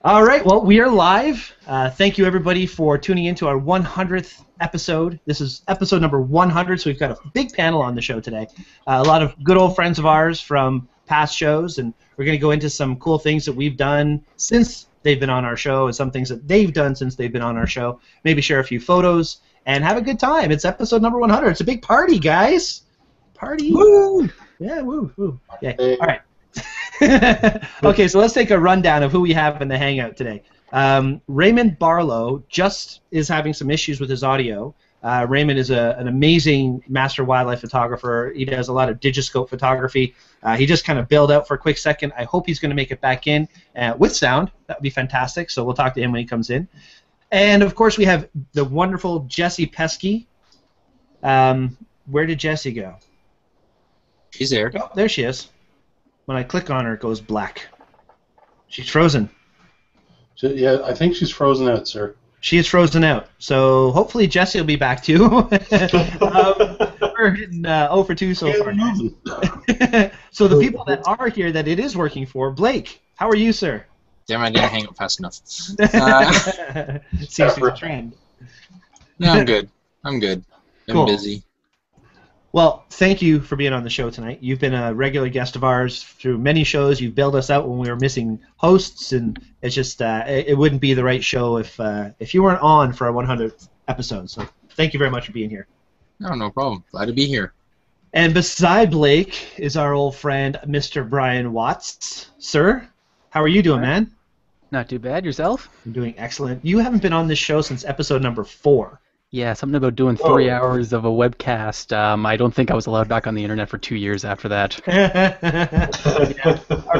All right, well, we are live. Thank you, everybody, for tuning in to our 100th episode. This is episode number 100, so we've got a big panel on the show today. A lot of good old friends of ours from past shows, and we're going to go into some cool things that we've done since they've been on our show and some things that they've done since they've been on our show. Maybe share a few photos and have a good time. It's episode number 100. It's a big party, guys. Party. Woo! Yeah, woo, woo. Yeah. All right. Okay, so let's take a rundown of who we have in the hangout today. Raymond Barlow just is having some issues with his audio. Raymond is an amazing master wildlife photographer. He does a lot of digiscope photography. He just kind of bailed out for a quick second. I hope he's going to make it back in with sound. That would be fantastic, so we'll talk to him when he comes in. And, of course, we have the wonderful Jessie Pesky. Where did Jessie go? She's there. Oh, there she is. When I click on her, it goes black. She's frozen. Yeah, I think she's frozen out, sir. She is frozen out. So hopefully Jessie will be back too. We're hitting 0 for 2 so far. So the people that are here that it is working for, Blake, how are you, sir? Damn, I didn't hang up fast enough. Seems to be a trend. No, I'm good. I'm good. I'm Cool. busy. Well, thank you for being on the show tonight. You've been a regular guest of ours through many shows. You've bailed us out when we were missing hosts, and it's just it wouldn't be the right show if you weren't on for our 100th episode. So thank you very much for being here. No problem. Glad to be here. And beside Blake is our old friend, Mr. Brian Watts. Sir, how are you doing, man? Not too bad. Yourself? I'm doing excellent. You haven't been on this show since episode number 4. Yeah, something about doing 3 hours of a webcast. I don't think I was allowed back on the internet for 2 years after that. Yeah.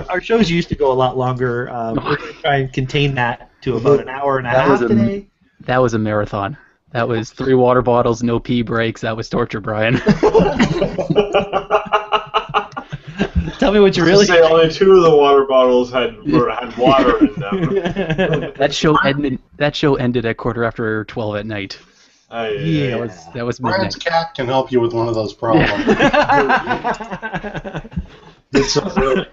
Our shows used to go a lot longer. We're going to try and contain that to about an hour and a half today. That was a marathon. That was 3 water bottles, no pee breaks. That was torture, Brian. Tell me what you really say. Only 2 of the water bottles had water in them. That show ended at 12:15 at night. Yeah, that was midnight. Brian's cat can help you with one of those problems. It's so good.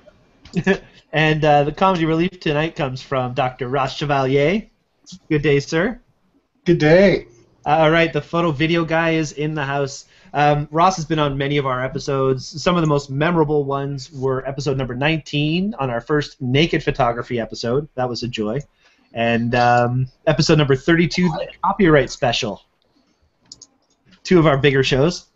And the comedy relief tonight comes from Dr. Ross Chevalier. Good day, sir. Good day. All right, the photo video guy is in the house. Ross has been on many of our episodes. Some of the most memorable ones were episode number 19 on our first naked photography episode. That was a joy. And episode number 32, the copyright special. 2 of our bigger shows.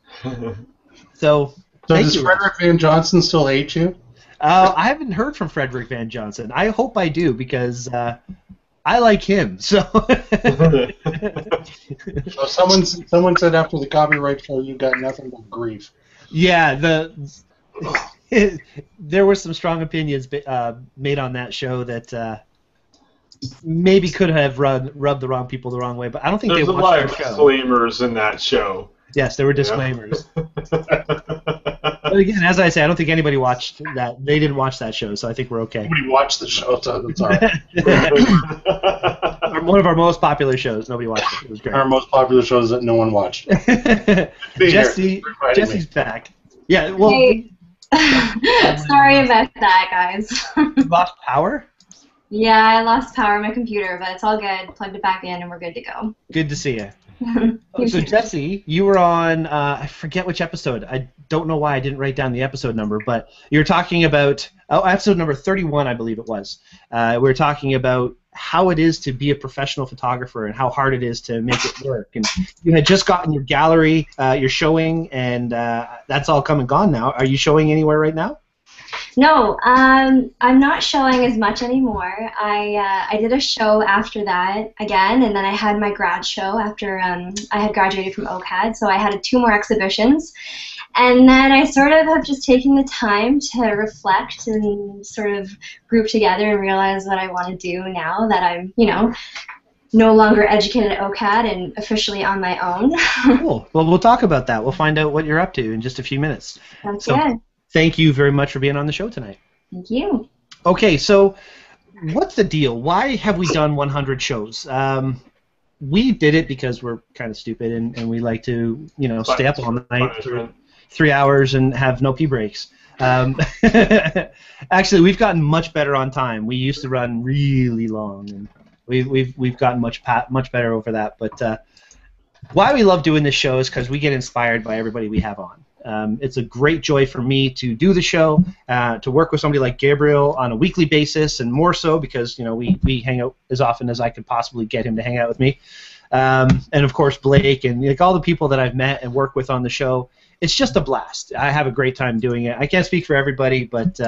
So does Frederick Van Johnson still hate you? I haven't heard from Frederick Van Johnson. I hope I do because I like him. So, so someone said after the copyright show you got nothing but grief. Yeah, there were some strong opinions made on that show that maybe could have rubbed the wrong people the wrong way, but I don't think There's they watched our show. There's a lot of disclaimers in that show. Yes, there were disclaimers. But again, as I say, I don't think anybody watched that. They didn't watch that show, so I think we're okay. Nobody watched the show, so it's all right. One of our most popular shows. Nobody watched it. It was great. Our most popular shows that no one watched. Jesse's back. Yeah, well. Hey. Sorry about that, guys. You lost power? Yeah, I lost power on my computer, but it's all good. Plugged it back in, and we're good to go. Good to see you. So, Jesse, you were on, I forget which episode. I don't know why I didn't write down the episode number, but you were talking about, episode number 31, I believe it was. We were talking about how it is to be a professional photographer and how hard it is to make it work. And you had just gotten your gallery, you're showing, and that's all come and gone now. Are you showing anywhere right now? No, I'm not showing as much anymore. I did a show after that again, and then I had my grad show after I had graduated from OCAD, so I had 2 more exhibitions. And then I sort of have just taken the time to reflect and sort of group together and realize what I want to do now that I'm, no longer educated at OCAD and officially on my own. Cool. Well, we'll talk about that. We'll find out what you're up to in just a few minutes. Sounds good. Thank you very much for being on the show tonight. Thank you. Okay, so what's the deal? Why have we done 100 shows? We did it because we're kind of stupid and we like to, stay up all night for 3 hours and have no pee breaks. Actually, we've gotten much better on time. We used to run really long, and we've gotten much better over that. But why we love doing this show is because we get inspired by everybody we have on. It's a great joy for me to do the show, to work with somebody like Gabriel on a weekly basis, and more so because we hang out as often as I could possibly get him to hang out with me. And of course Blake and like all the people that I've met and worked with on the show. It's just a blast. I have a great time doing it. I can't speak for everybody, but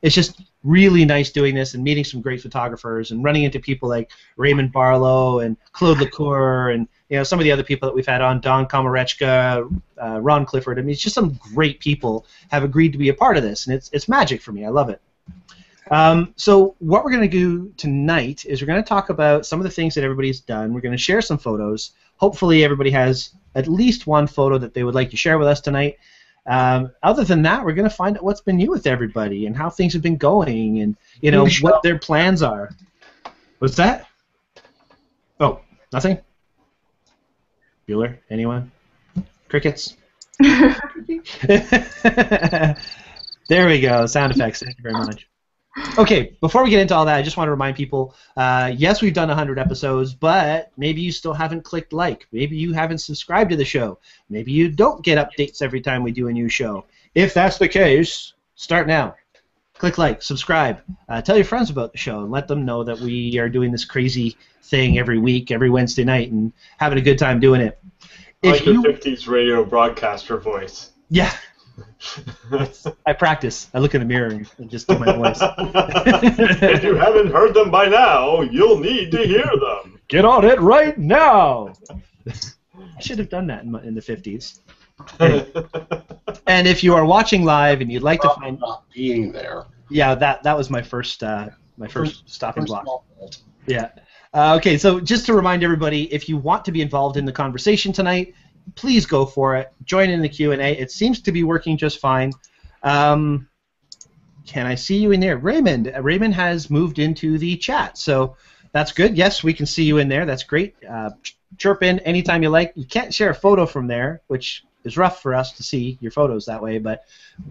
it's just really nice doing this and meeting some great photographers and running into people like Raymond Barlow and Claude Lecoeur and some of the other people that we've had on, Don Komarechka, Ron Clifford. I mean, it's just some great people have agreed to be a part of this, and it's magic for me. I love it. So what we're going to do tonight is we're going to talk about some of the things that everybody's done. We're going to share some photos. Hopefully everybody has at least one photo that they would like to share with us tonight. Other than that, we're going to find out what's been new with everybody and how things have been going and what their plans are. What's that? Oh, nothing? Bueller? Anyone? Crickets? There we go. Sound effects. Thank you very much. Okay, before we get into all that, I just want to remind people, yes, we've done 100 episodes, but maybe you still haven't clicked like. Maybe you haven't subscribed to the show. Maybe you don't get updates every time we do a new show. If that's the case, start now. Click like, subscribe. Tell your friends about the show and let them know that we are doing this crazy thing every week, every Wednesday night, and having a good time doing it. Like the 50s radio broadcaster voice. Yeah. I practice. I look in the mirror and just do my voice. If you haven't heard them by now, you'll need to hear them. Get on it right now. I should have done that in the 50s. And if you are watching live and you'd like to find not being there. Yeah, that was my first stopping block. Yeah. Okay, so just to remind everybody, if you want to be involved in the conversation tonight, please go for it. Join in the Q&A. It seems to be working just fine. Can I see you in there? Raymond. Raymond has moved into the chat, so that's good. Yes, we can see you in there. That's great. Chirp in anytime you like. You can't share a photo from there, which is rough for us to see your photos that way, but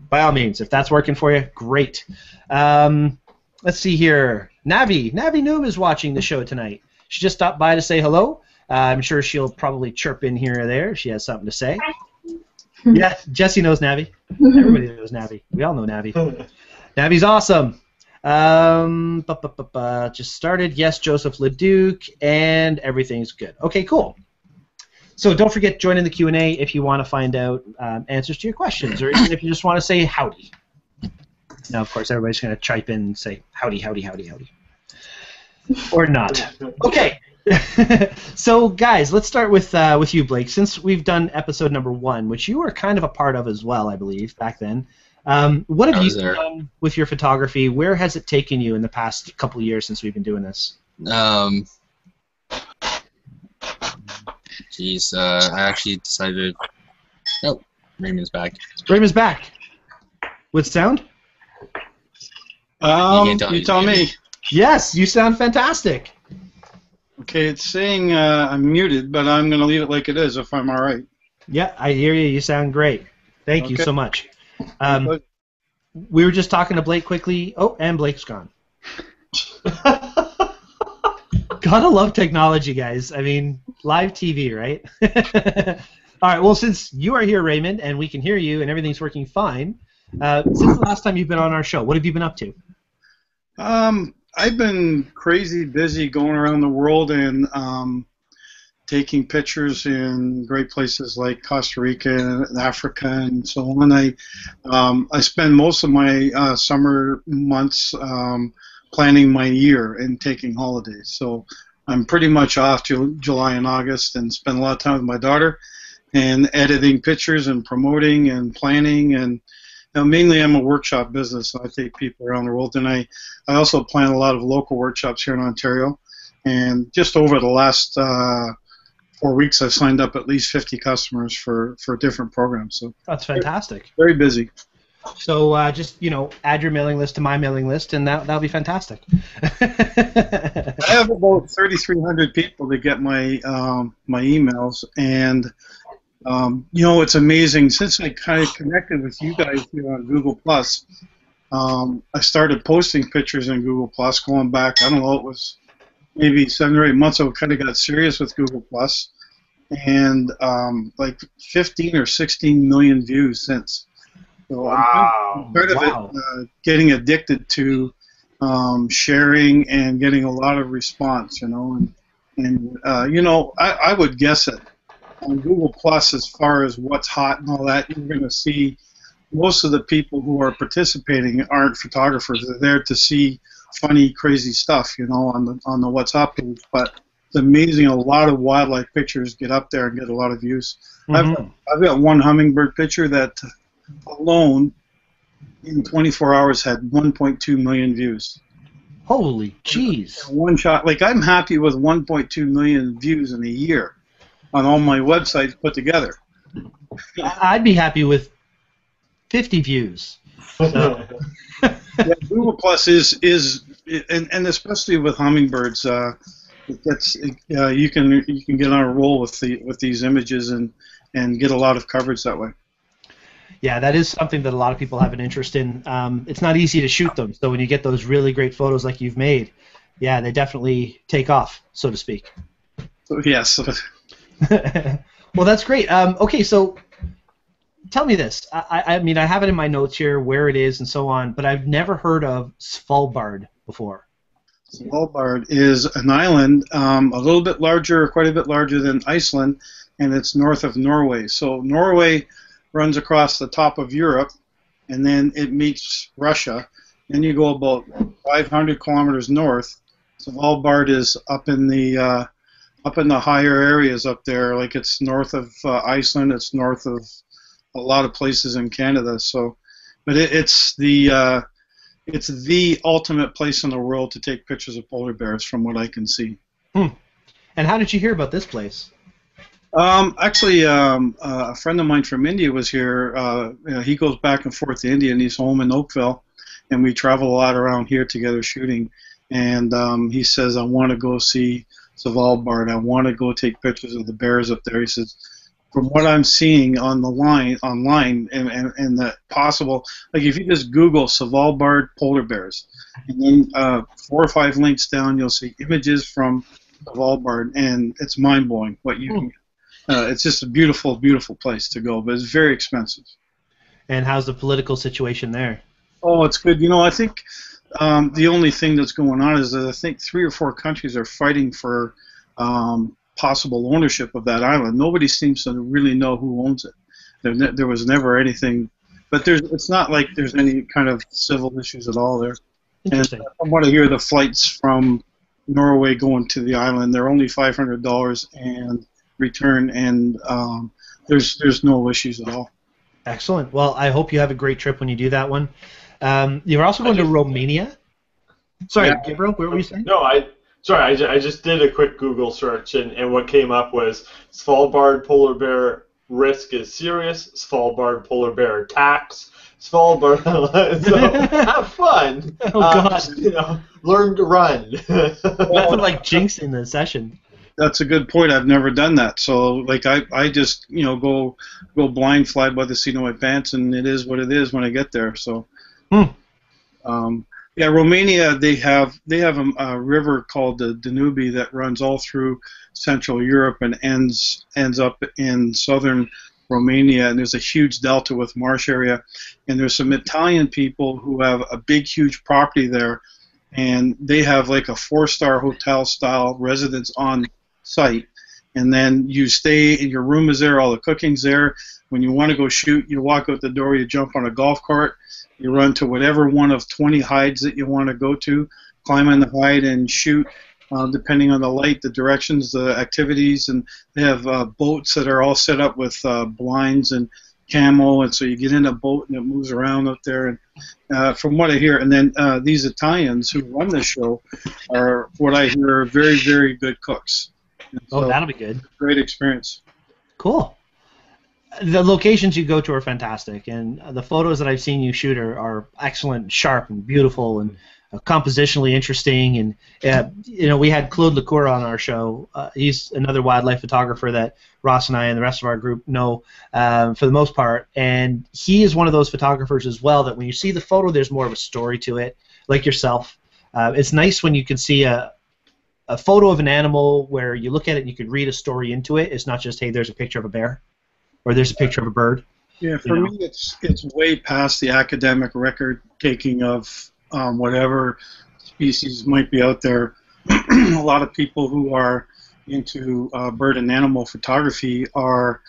by all means, if that's working for you, great. Let's see here. Navi Noob is watching the show tonight. She just stopped by to say hello. I'm sure she'll probably chirp in here or there if she has something to say. Yeah, Jesse knows Navi. Everybody knows Navi. We all know Navi. Navi's awesome. Just started. Yes, Joseph Leduc, and everything's good. Okay, cool. So don't forget to join in the Q&A if you want to find out answers to your questions, or even if you just want to say howdy. Now, of course, everybody's going to chime in and say howdy, howdy, howdy, howdy. Or not. Okay. So, guys, let's start with you, Blake. Since we've done episode number 1, which you were kind of a part of as well, I believe, back then. What have you done with your photography? Where has it taken you in the past couple of years since we've been doing this? Geez, I actually decided. Oh, Raymond's back. Raymond's back. With sound? You tell me. Yes, you sound fantastic. Okay, it's saying I'm muted, but I'm going to leave it like it is if I'm all right. Yeah, I hear you. You sound great. Thank you so much. We were just talking to Blake quickly. Oh, and Blake's gone. Gotta love technology, guys. I mean, live TV, right? All right, well, since you are here, Raymond, and we can hear you and everything's working fine, since the last time you've been on our show, what have you been up to? I've been crazy busy going around the world and taking pictures in great places like Costa Rica and Africa and so on. I spend most of my summer months planning my year and taking holidays. So I'm pretty much off July and August and spend a lot of time with my daughter and editing pictures and promoting and planning. And mainly I'm a workshop business, so I take people around the world. And I also plan a lot of local workshops here in Ontario. And just over the last 4 weeks, I've signed up at least 50 customers for different programs. So that's fantastic. Very busy. So just add your mailing list to my mailing list, and that'll be fantastic. I have about 3,300 people that get my my emails, and You know, it's amazing. Since I kind of connected with you guys here on Google Plus, I started posting pictures in Google Plus. Going back, I don't know, it was maybe 7 or 8 months ago. Kind of got serious with Google Plus, and like 15 or 16 million views since. So Wow. I'm part of it, getting addicted to sharing and getting a lot of response. You know, and you know, I would guess it. On Google Plus, as far as what's hot and all that, you're going to see most of the people who are participating aren't photographers. They're there to see funny, crazy stuff, you know, on the What's Up page. But it's amazing. A lot of wildlife pictures get up there and get a lot of views. Mm-hmm. I've got one hummingbird picture that alone in 24 hours had 1.2 million views. Holy jeez. One shot. Like, I'm happy with 1.2 million views in a year on all my websites put together. I'd be happy with 50 views. So. Yeah, Google Plus is and especially with hummingbirds, that's you can get on a roll with these images and get a lot of coverage that way. Yeah, that is something that a lot of people have an interest in. It's not easy to shoot them, so when you get those really great photos like you've made, yeah, they definitely take off, so to speak. So, yes. Well, that's great. Okay, so tell me this. I mean, I have it in my notes here where it is and so on, but I've never heard of Svalbard before. Svalbard is an island, a little bit larger, quite a bit larger than Iceland, and it's north of Norway. So Norway runs across the top of Europe, and then it meets Russia. Then you go about 500 kilometers north. Svalbard is up in the higher areas up there, like it's north of Iceland, it's north of a lot of places in Canada. So, but it's the ultimate place in the world to take pictures of polar bears, from what I can see. And how did you hear about this place? Actually, a friend of mine from India was here. He goes back and forth to India, and he's home in Oakville, and we travel a lot around here together shooting. And he says, I want to go see Svalbard. I want to go take pictures of the bears up there. He says, from what I'm seeing online, and the possible, like if you just Google Svalbard polar bears, and then 4 or 5 links down, you'll see images from Svalbard, and it's mind-blowing what you can. It's just a beautiful, beautiful place to go, but it's very expensive. And how's the political situation there? Oh, it's good. You know, I think the only thing that's going on is that I think 3 or 4 countries are fighting for possible ownership of that island. Nobody seems to really know who owns it. There was never anything, but it's not like there's any kind of civil issues at all there. Interesting. And from what I hear, the flights from Norway going to the island, they're only $500 and return, and there's no issues at all. Excellent. Well, I hope you have a great trip when you do that one. You're also going to Romania? Sorry, Yeah. Gabriel, where were you saying? No, I just did a quick Google search, and what came up was Svalbard polar bear risk is serious, Svalbard polar bear attacks, Svalbard. So have fun. Oh, God. You know, learn to run. That's like jinxing the session. That's a good point. I've never done that. So, like, I just, you know, go blind, fly by the seat of my pants, and it is what it is when I get there. So, yeah, Romania, they have a river called the Danube that runs all through Central Europe and ends up in southern Romania, and there's a huge delta with marsh area, and there's some Italian people who have a big, huge property there, and they have like a 4-star hotel style residence on site, and then you stay, and your room is there, all the cooking's there. When you want to go shoot, you walk out the door, you jump on a golf cart, you run to whatever one of 20 hides that you want to go to, climb on the hide and shoot, depending on the light, the directions, the activities, and they have boats that are all set up with blinds and camo, and so you get in a boat and it moves around up there. And from what I hear, and then these Italians who run the show are, what I hear, very, very good cooks. And Oh, so, that'll be good. great experience. Cool. The locations you go to are fantastic, and the photos that I've seen you shoot are excellent, sharp, and beautiful, and compositionally interesting. And we had Claude Lecour on our show. He's another wildlife photographer that Ross and I and the rest of our group know for the most part. And he is one of those photographers as well that when you see the photo, there's more of a story to it, like yourself. It's nice when you can see a photo of an animal where you look at it and you can read a story into it. It's not just, hey, there's a picture of a bear or there's a picture of a bird. Yeah, for me, it's way past the academic record taking of whatever species might be out there. A lot of people who are into bird and animal photography are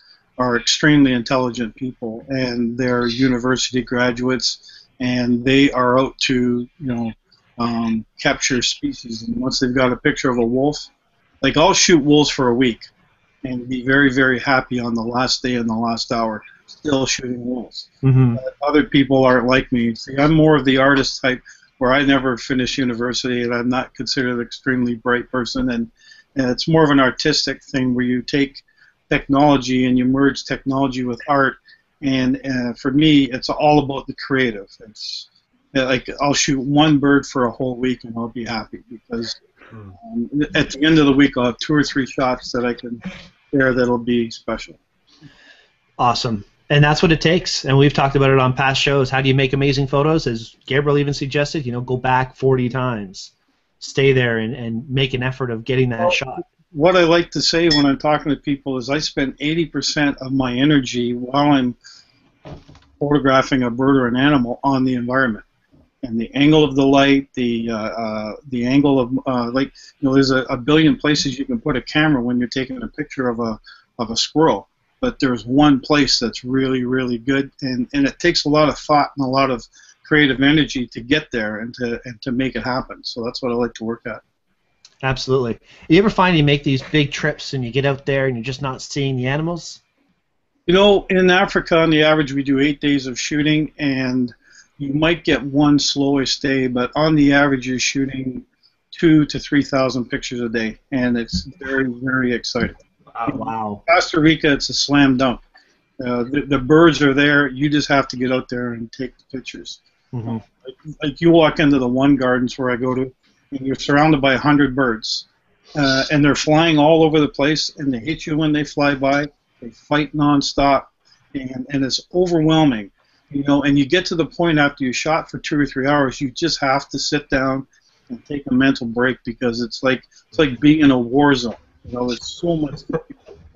extremely intelligent people, and they're university graduates, and they are out to capture species. And once they've got a picture of a wolf, like I'll shoot wolves for a week and be very, very happy on the last day and the last hour still shooting wolves. Mm-hmm. Other people aren't like me. See, I'm more of the artist type where I never finished university and I'm not considered an extremely bright person, and it's more of an artistic thing where you take technology and you merge technology with art, and for me it's all about the creative. It's like I'll shoot one bird for a whole week and I'll be happy because at the end of the week I'll have 2 or 3 shots that I can share that'll be special. Awesome. And that's what it takes. And we've talked about it on past shows. How do you make amazing photos? As Gabriel even suggested, go back 40 times. Stay there and make an effort of getting that shot. What I like to say when I'm talking to people is I spend 80% of my energy while I'm photographing a bird or an animal on the environment. And the angle of the light, the angle of, there's a billion places you can put a camera when you're taking a picture of a squirrel. But there's one place that's really, really good, and it takes a lot of thought and a lot of creative energy to get there and to make it happen. So that's what I like to work at. Absolutely. You ever find you make these big trips and you get out there and you're just not seeing the animals? In Africa, on the average, we do 8 days of shooting, and you might get one slowish day, but on the average, you're shooting 2,000 to 3,000 pictures a day, and it's very, very exciting. Wow. Costa Rica, it's a slam dunk. The birds are there. You just have to get out there and take the pictures. Mm-hmm. Like you walk into the one gardens where I go to, and you're surrounded by 100 birds, and they're flying all over the place, and they hit you when they fly by. They fight nonstop, and it's overwhelming. And you get to the point after you shot for 2 or 3 hours, you just have to sit down and take a mental break because it's like being in a war zone. It's so much.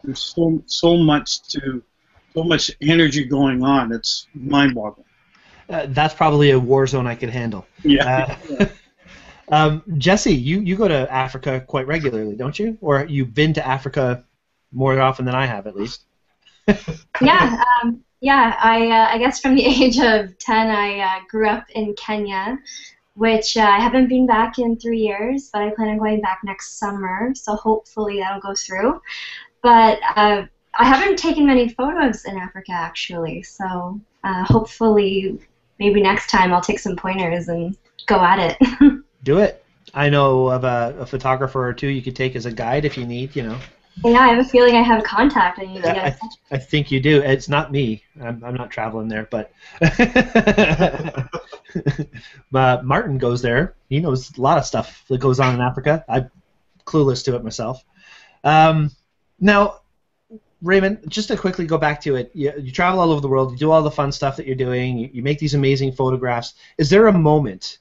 There's so much energy going on. It's mind-boggling. That's probably a war zone I could handle. Yeah. Jesse, you go to Africa quite regularly, don't you? Or you've been to Africa more often than I have, at least. Yeah. I guess from the age of 10, I grew up in Kenya, which I haven't been back in 3 years, but I plan on going back next summer, so hopefully that'll go through. But I haven't taken many photos in Africa, actually, so hopefully maybe next time I'll take some pointers and go at it. Do it. I know of a photographer or two you could take as a guide if you need, Yeah, I have a feeling I have a contact. I think you do. It's not me. I'm not traveling there, but Martin goes there. He knows a lot of stuff that goes on in Africa. I'm clueless to it myself. Now, Raymond, just to quickly go back to it, you travel all over the world. You do all the fun stuff that you're doing. You make these amazing photographs. Is there a moment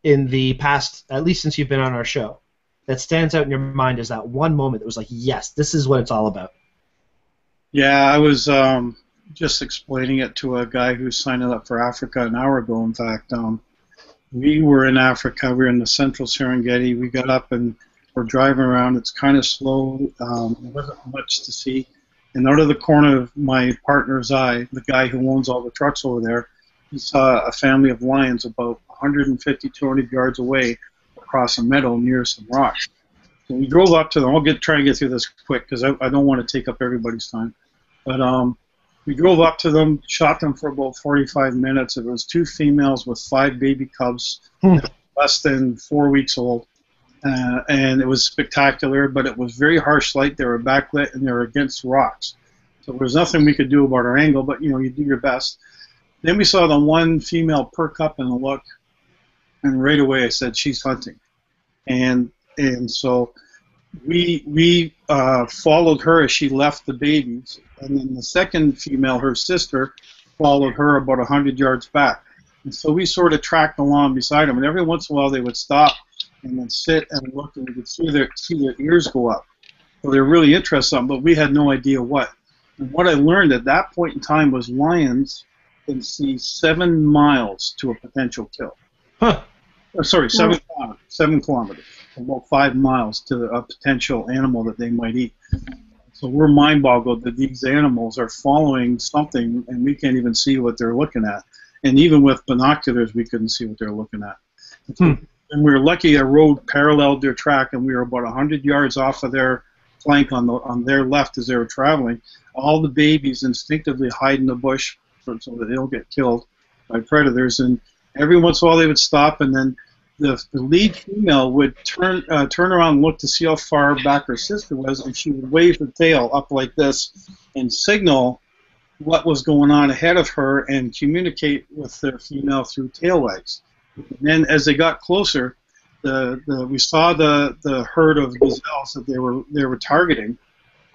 in the past, at least since you've been on our show, that stands out in your mind as that one moment that was like, yes, this is what it's all about? Yeah, I was just explaining it to a guy who's signing up for Africa an hour ago, in fact. We were in Africa. We were in the central Serengeti. We got up and we're driving around. It's kind of slow. There wasn't much to see. And out of the corner of my partner's eye, the guy who owns all the trucks over there, he saw a family of lions about 150, 200 yards away across a meadow near some rocks. So we drove up to them. I'll try and get through this quick because I don't want to take up everybody's time. But we drove up to them, shot them for about 45 minutes. It was 2 females with 5 baby cubs, less than 4 weeks old. And it was spectacular, but it was very harsh light. They were backlit and they were against rocks. So there was nothing we could do about our angle, but you do your best. Then we saw the one female perk up and look, And right away I said, she's hunting. And so we followed her as she left the babies. And then the second female, her sister, followed her about 100 yards back. And so we sort of tracked along beside them. And every once in a while they would stop and then sit and look, and we could see their ears go up. So they're really interested in something, but we had no idea what. And what I learned at that point in time was lions can see 7 miles to a potential kill. Huh. Sorry, 7 kilometers. 7 kilometers. About 5 miles to a potential animal that they might eat. So we're mind-boggled that these animals are following something, and we can't even see what they're looking at. And even with binoculars, we couldn't see what they're looking at. And we were lucky a road paralleled their track, and we were about 100 yards off of their flank on their left as they were traveling. All the babies instinctively hide in the bush so that they don't get killed by predators. And every once in a while they would stop, and then the lead female would turn around and look to see how far back her sister was, and she would wave her tail up like this and signal what was going on ahead of her and communicate with the female through tail wags. And then as they got closer, we saw the herd of gazelles that they were targeting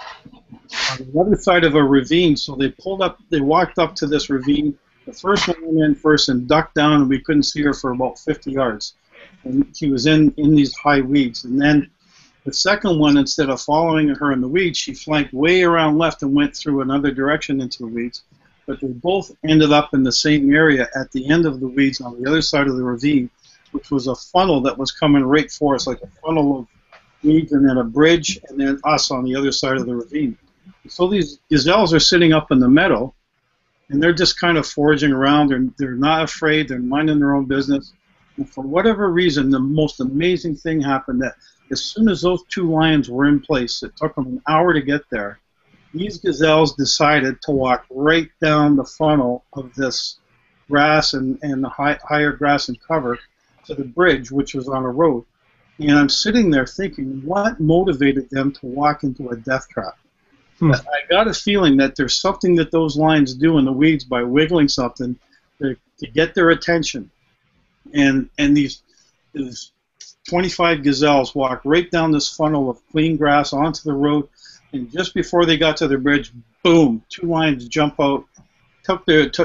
on the other side of a ravine. So they walked up to this ravine. The first one went in first and ducked down, and we couldn't see her for about 50 yards. And she was in these high weeds. And then the second one, instead of following her in the weeds, she flanked way around left and went through another direction into the weeds. But they both ended up in the same area at the end of the weeds on the other side of the ravine, which was a funnel that was coming right for us, like a funnel of weeds and then a bridge and then us on the other side of the ravine. So these gazelles are sitting up in the meadow, and they're just kind of foraging around. They're not afraid. They're minding their own business. And for whatever reason, the most amazing thing happened that as soon as those 2 lions were in place, it took them an hour to get there, these gazelles decided to walk right down the funnel of this grass and the higher grass and cover to the bridge, which was on a road. And I'm sitting there thinking, what motivated them to walk into a death trap? I got a feeling that there's something that those lions do in the weeds by wiggling something to get their attention. And these 25 gazelles walk right down this funnel of clean grass onto the road, and just before they got to the bridge, boom, 2 lions jump out,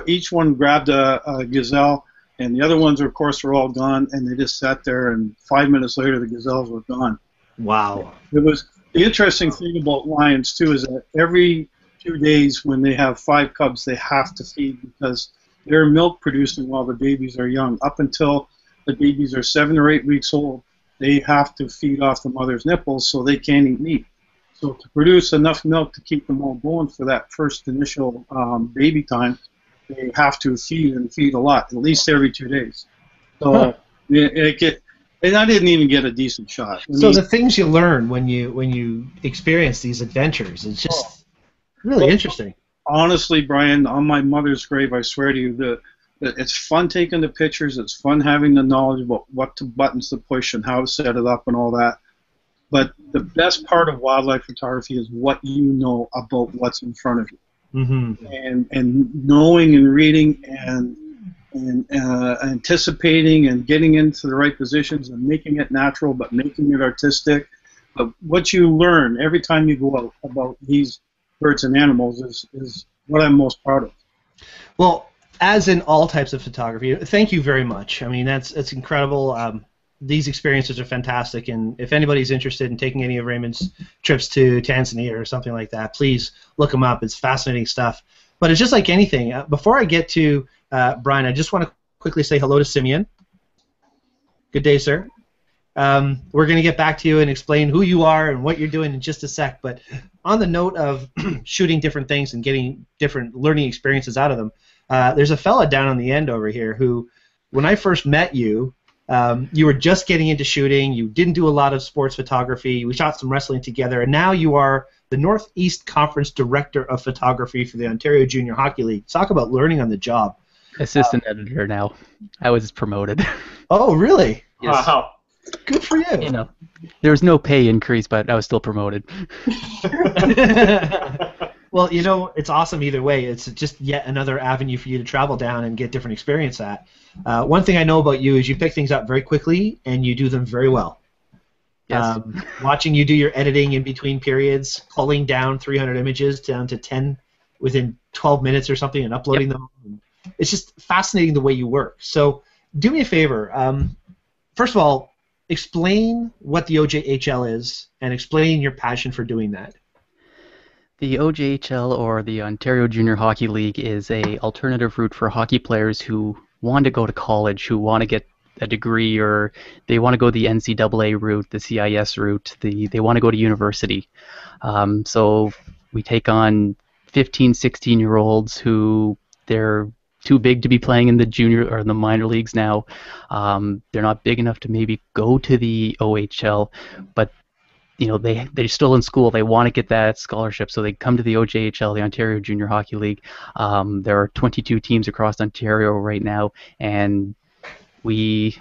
each one grabbed a gazelle, and the other ones, of course, were all gone, and they just sat there, and 5 minutes later, the gazelles were gone. Wow. The interesting thing about lions, too, is that every 2 days when they have 5 cubs, they have to feed because they're milk producing while the babies are young. Up until the babies are 7 or 8 weeks old, they have to feed off the mother's nipples so they can't eat meat. So to produce enough milk to keep them all going for that first initial baby time, they have to feed a lot, at least every 2 days. So and I didn't even get a decent shot. So the things you learn when you experience these adventures, it's just really interesting. Honestly, Brian, on my mother's grave, I swear to you that it's fun taking the pictures. It's fun having the knowledge about what buttons to push and how to set it up and all that. But the best part of wildlife photography is what you know about what's in front of you. Mm-hmm. And knowing and reading and anticipating and getting into the right positions and making it natural but making it artistic. But what you learn every time you go out about these birds and animals is what I'm most proud of. Well, as in all types of photography, thank you very much. I mean, that's incredible. These experiences are fantastic, and if anybody's interested in taking any of Raymond's trips to Tanzania or something like that, please look him up. It's fascinating stuff. But it's just like anything. Before I get to Brian, I just want to quickly say hello to Simeon. Good day, sir. We're going to get back to you and explain who you are and what you're doing in just a sec. But on the note of shooting different things and getting different learning experiences out of them, there's a fella down on the end over here who, when I first met you, you were just getting into shooting. You didn't do a lot of sports photography. We shot some wrestling together, and now you are the Northeast Conference Director of Photography for the Ontario Junior Hockey League. Talk about learning on the job. Assistant editor now. I was promoted. Oh, really? Yes. Wow. Good for you. You know, there was no pay increase, but I was still promoted. Well, you know, it's awesome either way. It's just yet another avenue for you to travel down and get different experience at. One thing I know about you is you pick things up very quickly and you do them very well. Yes. Watching you do your editing in between periods, pulling down 300 images down to 10 within 12 minutes or something and uploading them. It's just fascinating the way you work. So do me a favor. First of all, explain what the OJHL is and explain your passion for doing that. The OJHL, or the Ontario Junior Hockey League, is a alternative route for hockey players who want to go to college, who want to get a degree, or they want to go the NCAA route, the CIS route. They want to go to university. So we take on 15, 16-year-olds who they're too big to be playing in the junior or the minor leagues now. They're not big enough to maybe go to the OHL, but you know, they're still in school. They want to get that scholarship, so they come to the OJHL, the Ontario Junior Hockey League. There are 22 teams across Ontario right now, and I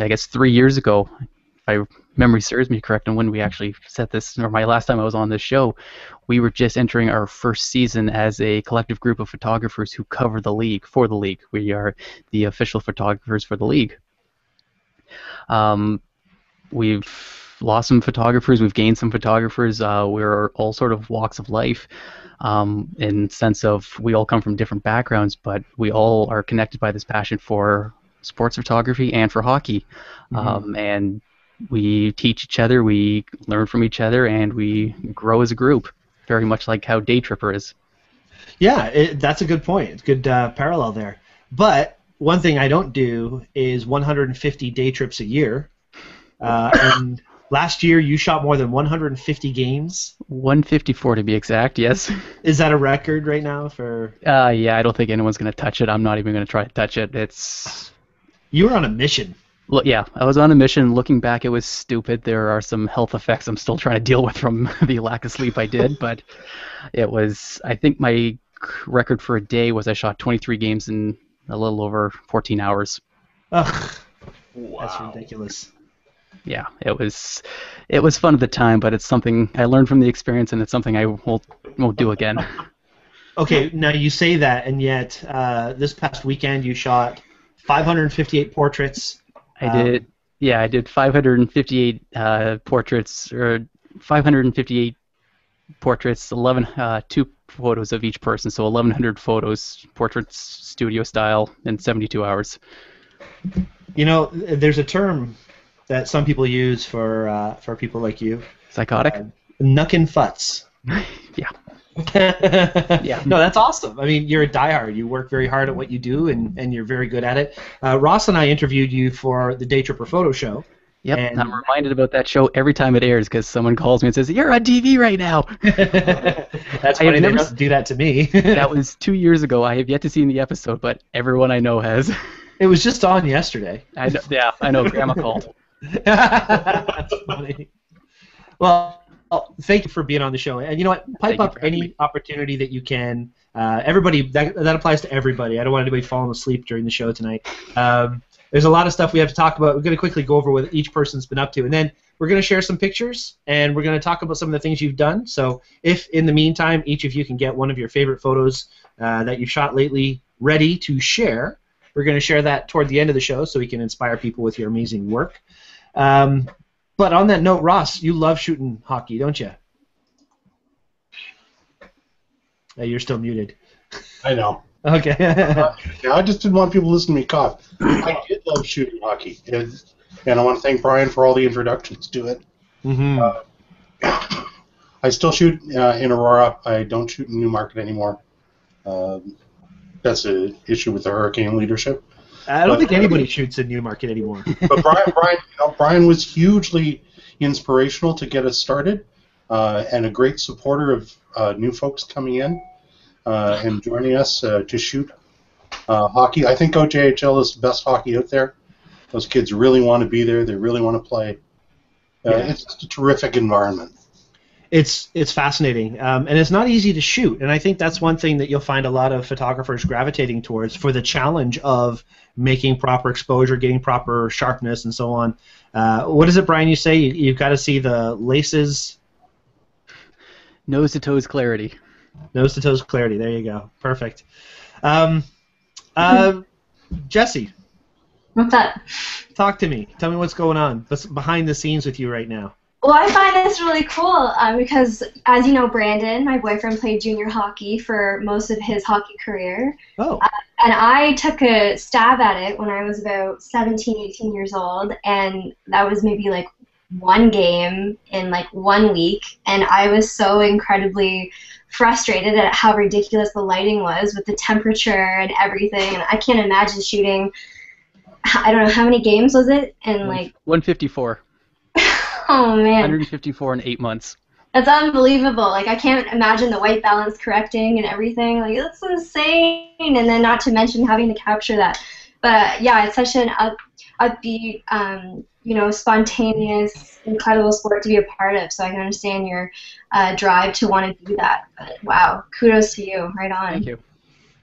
guess 3 years ago, if my memory serves me correct, and when we actually set this, or my last time I was on this show, we were just entering our first season as a collective group of photographers who cover the league, for the league. We are the official photographers for the league. We've lost some photographers, we've gained some photographers. We're all sort of walks of life, in the sense of we all come from different backgrounds, but we all are connected by this passion for sports photography and for hockey. And we teach each other, we learn from each other, and we grow as a group, very much like how Daytripper is. Yeah, that's a good point. It's a good parallel there. But one thing I don't do is 150 day trips a year. And last year you shot more than 150 games. 154 to be exact, yes. Is that a record right now for? Yeah, I don't think anyone's going to touch it. I'm not even going to try to touch it. You were on a mission. Look, yeah, I was on a mission. Looking back, it was stupid. There are some health effects I'm still trying to deal with from the lack of sleep I did, but it was, I think my record for a day was I shot 23 games in a little over 14 hours. Ugh, wow. That's ridiculous. Yeah, it was fun at the time, but it's something I learned from the experience, and it's something I won't do again. Okay, now you say that, and yet this past weekend you shot 558 portraits. I did 558 portraits, or 558 portraits, 2 photos of each person, so 1,100 photos, portraits studio style, in 72 hours. You know, there's a term that some people use for people like you. Psychotic? Knuckin' futz. Yeah. Yeah. No, that's awesome. I mean, you're a diehard. You work very hard at what you do, and you're very good at it. Ross and I interviewed you for the Daytripper Photo Show. Yep, and I'm reminded about that show every time it airs because someone calls me and says, "You're on TV right now." That's funny. They don't do that to me. That was 2 years ago. I have yet to see the episode, but everyone I know has. It was just on yesterday. I know. Grandma called. That's funny. Well, thank you for being on the show. And you know what? Pipe up any opportunity that you can. Everybody, that applies to everybody. I don't want anybody falling asleep during the show tonight. There's a lot of stuff we have to talk about. We're going to quickly go over what each person's been up to. And then we're going to share some pictures, and we're going to talk about some of the things you've done. So if, in the meantime, each of you can get one of your favorite photos that you've shot lately ready to share, we're going to share that toward the end of the show so we can inspire people with your amazing work. But on that note, Ross, you love shooting hockey, don't you? You're still muted. I know. Okay. Yeah, I just didn't want people to listen to me cough. I did love shooting hockey, and I want to thank Brian for all the introductions to it. Mm-hmm. I still shoot in Aurora. I don't shoot in Newmarket anymore. That's an issue with the Hurricane leadership. I don't think anybody shoots in Newmarket anymore. But Brian was hugely inspirational to get us started, and a great supporter of new folks coming in and joining us to shoot hockey. I think OJHL is the best hockey out there. Those kids really want to be there. They really want to play. It's a terrific environment. It's fascinating, and it's not easy to shoot. And I think that's one thing that you'll find a lot of photographers gravitating towards for the challenge of making proper exposure, getting proper sharpness, and so on. What is it, Brian? You say you've got to see the laces. Nose to toes clarity. Nose to toes clarity. There you go. Perfect. Jesse, What's up? talk to me. Tell me what's going on behind the scenes with you right now. Well, I find this really cool because, as you know, Brandon, my boyfriend, played junior hockey for most of his hockey career. Oh. And I took a stab at it when I was about 17, 18 years old, and that was maybe like one game in like 1 week, and I was so incredibly frustrated at how ridiculous the lighting was with the temperature and everything, and I can't imagine shooting, I don't know, how many games was it? And like 154. Oh man. 154 in 8 months. That's unbelievable. Like, I can't imagine the white balance correcting and everything. Like, that's insane. And then not to mention having to capture that. But yeah, it's such an upbeat, spontaneous, incredible sport to be a part of. So I can understand your drive to want to do that. But wow, kudos to you. Right on. Thank you.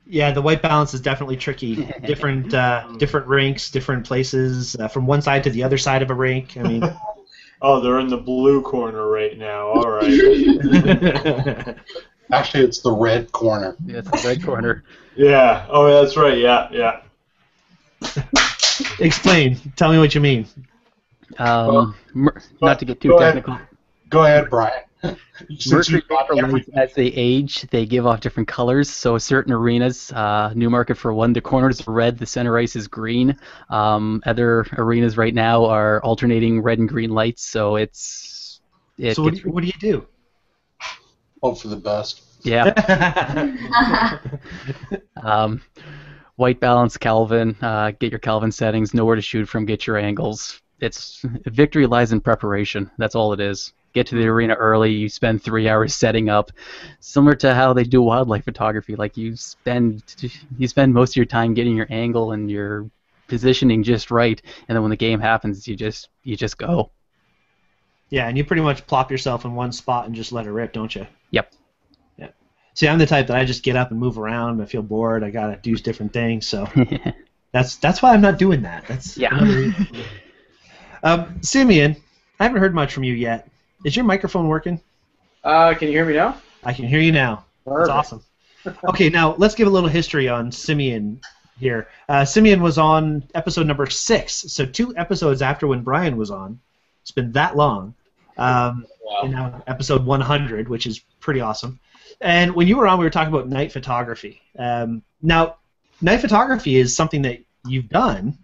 Yeah, the white balance is definitely tricky. Different rinks, different places, from one side to the other side of a rink. I mean. Oh, they're in the blue corner right now. All right. Actually, it's the red corner. Yeah, it's the red corner. Yeah. Oh, that's right. Yeah. Explain. Tell me what you mean. Not to get too technical. Go ahead, Brian. Mercury Vapor lights, as they age, they give off different colors. So certain arenas, Newmarket for one, the corners are red, the center ice is green. Other arenas right now are alternating red and green lights. So So what do you do? Hope for the best. Yeah. White balance, Kelvin. Get your Kelvin settings. Know where to shoot from. Get your angles. Victory lies in preparation. That's all it is. Get to the arena early. You spend 3 hours setting up, similar to how they do wildlife photography. Like you spend most of your time getting your angle and your positioning just right, and then when the game happens, you just go. Yeah, and you pretty much plop yourself in one spot and just let it rip, don't you? Yep. Yeah. See, I'm the type that I just get up and move around. I feel bored. I gotta do different things. So that's why I'm not doing that. That's yeah. Simeon, I haven't heard much from you yet. Is your microphone working? Can you hear me now? I can hear you now. That's awesome. Okay, now let's give a little history on Simeon here. Simeon was on episode number 6, so 2 episodes after when Brian was on. It's been that long. Wow. And now episode 100, which is pretty awesome. And when you were on, we were talking about night photography. Now, night photography is something that you've done,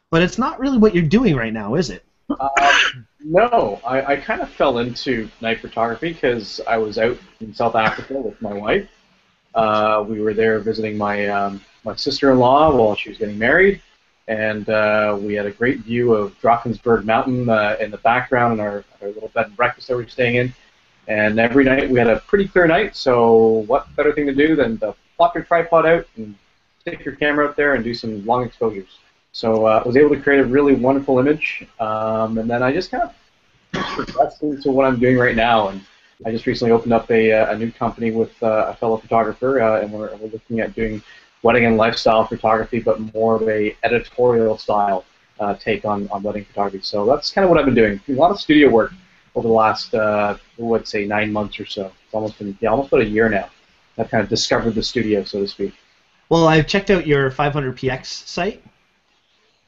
but it's not really what you're doing right now, is it? No, I kind of fell into night photography because I was out in South Africa with my wife. We were there visiting my sister-in-law while she was getting married, and we had a great view of Drakensberg Mountain in the background in our little bed and breakfast that we were staying in. And every night we had a pretty clear night, so what better thing to do than to plop your tripod out and stick your camera out there and do some long exposures. So I was able to create a really wonderful image, and then I just kind of progressed into what I'm doing right now. And I just recently opened up a new company with a fellow photographer, and we're looking at doing wedding and lifestyle photography, but more of a editorial style take on wedding photography. So that's kind of what I've been doing. A lot of studio work over the last, I would say, 9 months or so. It's almost about a year now. I've kind of discovered the studio, so to speak. Well, I've checked out your 500px site.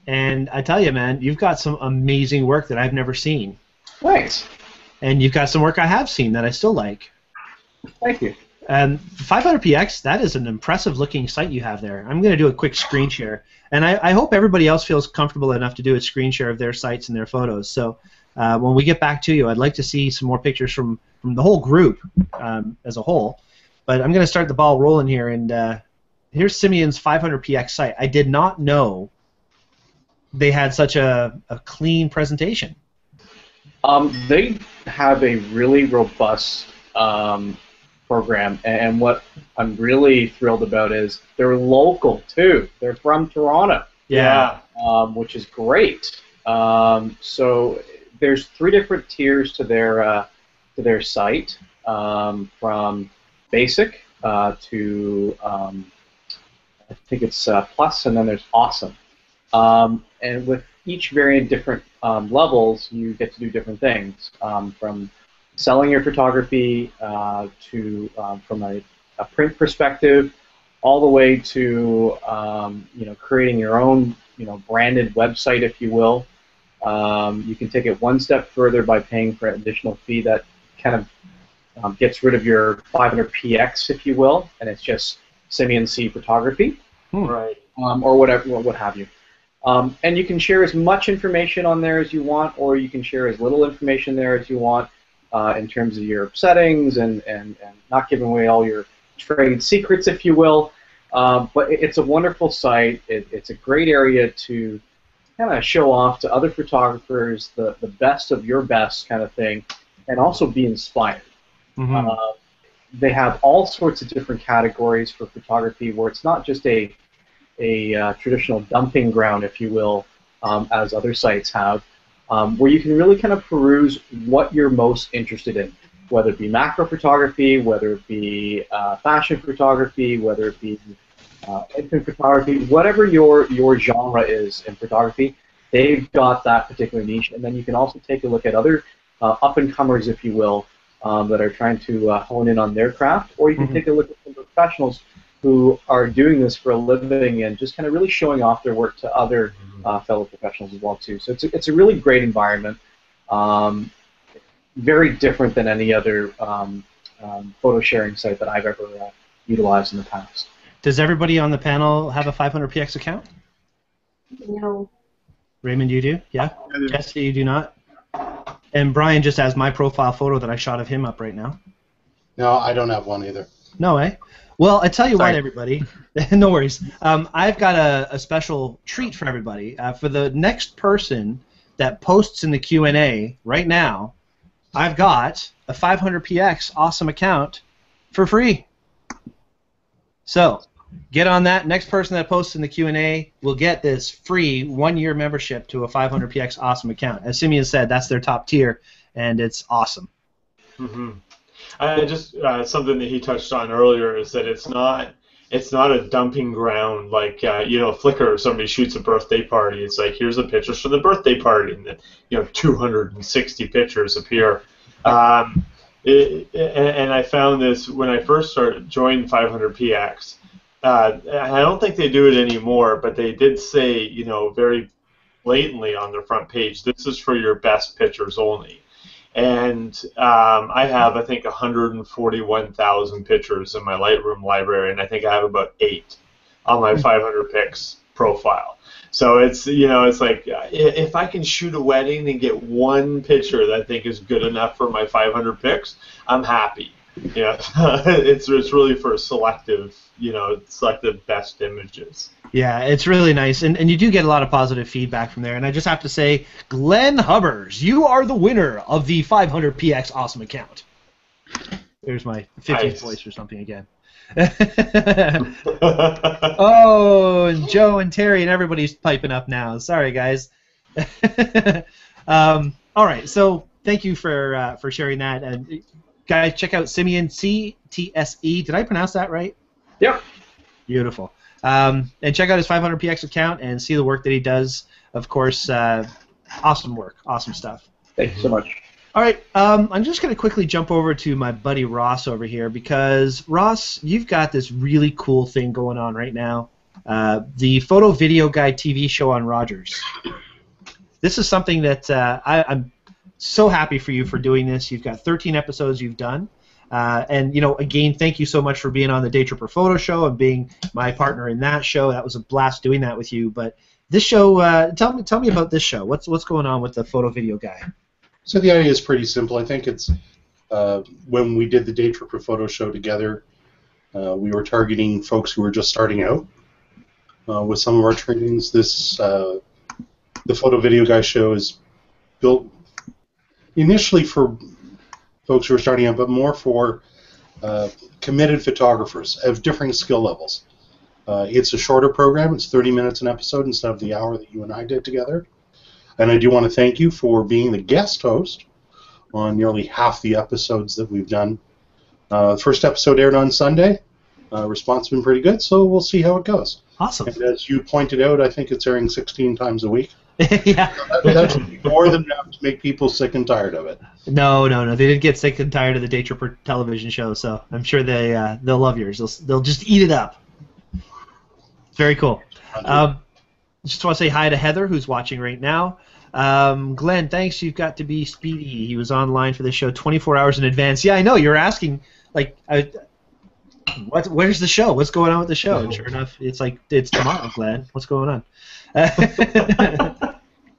And I tell you, man, you've got some amazing work that I've never seen. Thanks. And you've got some work I have seen that I still like. Thank you. And 500px, that is an impressive-looking site you have there. I'm going to do a quick screen share. And I hope everybody else feels comfortable enough to do a screen share of their sites and their photos. So when we get back to you, I'd like to see some more pictures from the whole group as a whole. But I'm going to start the ball rolling here. And here's Simeon's 500px site. I did not know they had such a clean presentation. They have a really robust program, and what I'm really thrilled about is they're local too. They're from Toronto. Yeah. Which is great. So there's 3 different tiers to their site, from basic to I think it's plus, and then there's awesome. And with each variant different levels, you get to do different things, from selling your photography to from a a print perspective, all the way to creating your own branded website, if you will. You can take it one step further by paying for an additional fee that kind of gets rid of your 500px, if you will, and it's just Simeon C photography, Right. or whatever, what have you. And you can share as much information on there as you want, or you can share as little information there as you want in terms of your settings and not giving away all your trade secrets, if you will. But it's a wonderful site. It's a great area to kind of show off to other photographers the best of your best kind of thing, and also be inspired. Mm-hmm. They have all sorts of different categories for photography where it's not just a traditional dumping ground, if you will, as other sites have, where you can really kind of peruse what you're most interested in, whether it be macro photography, whether it be fashion photography, whether it be infant photography, whatever your genre is in photography, they've got that particular niche. And then you can also take a look at other up-and-comers, if you will, that are trying to hone in on their craft, or you can take a look at some professionals who are doing this for a living and just kind of really showing off their work to other fellow professionals as well too. So it's a really great environment, very different than any other photo sharing site that I've ever utilized in the past. Does everybody on the panel have a 500px account? No. Raymond, you do? Yeah? Jesse, you do not? And Brian just has my profile photo that I shot of him up right now. No, I don't have one either. No, eh? Well, I tell you what, everybody. No worries. I've got a special treat for everybody. For the next person that posts in the Q&A right now, I've got a 500px awesome account for free. So, get on that. Next person that posts in the Q&A will get this free 1-year membership to a 500px awesome account. As Simeon said, that's their top tier, and it's awesome. Mm-hmm. I just something that he touched on earlier is that it's not a dumping ground like Flickr, or somebody shoots a birthday party. It's like, here's the pictures from the birthday party, and then 260 pictures appear. And I found this when I first joined 500px. I don't think they do it anymore, but they did say, very blatantly on their front page, this is for your best pictures only. And I have, I think, 141,000 pictures in my Lightroom library, and I think I have about 8 on my 500px profile. So it's, it's like, if I can shoot a wedding and get one picture that I think is good enough for my 500px, I'm happy. It's really for selective best images. Yeah, it's really nice, and you do get a lot of positive feedback from there. And I just have to say, Glenn Hubbers, you are the winner of the 500px awesome account. There's my 50th voice or something again. Oh, and Joe and Terry and everybody's piping up now. Sorry, guys. All right, so thank you for sharing that. And guys, check out Simeon CTSE. Did I pronounce that right? Yep. Beautiful. And check out his 500px account and see the work that he does. Of course, awesome work, awesome stuff. Thank you so much. All right, I'm just going to quickly jump over to my buddy Ross over here because, Ross, you've got this really cool thing going on right now, the Photo Video Guide TV show on Rogers. This is something that I'm so happy for you for doing this. You've got 13 episodes you've done. And, again, thank you so much for being on the Daytripper Photo Show and being my partner in that show. That was a blast doing that with you. But this show, tell me about this show. What's going on with the Photo Video Guide? So the idea is pretty simple. I think it's when we did the Daytripper Photo Show together, we were targeting folks who were just starting out with some of our trainings. The Photo Video Guide show is built initially for folks who are starting out, but more for committed photographers of differing skill levels. It's a shorter program. It's 30 minutes an episode instead of the hour that you and I did together. And I do want to thank you for being the guest host on nearly half the episodes that we've done. The first episode aired on Sunday. Response has been pretty good, so we'll see how it goes. Awesome. And as you pointed out, I think it's airing 16 times a week. Yeah. That's more than enough to make people sick and tired of it. No. They did get sick and tired of the Daytripper television show, so I'm sure they'll love yours. They'll just eat it up. Very cool. Just want to say hi to Heather, who's watching right now. Glenn, thanks. You've got to be speedy. He was online for the show 24 hours in advance. Yeah, I know. You're asking, like, where's the show? What's going on with the show? And sure enough, it's tomorrow, Glenn. What's going on?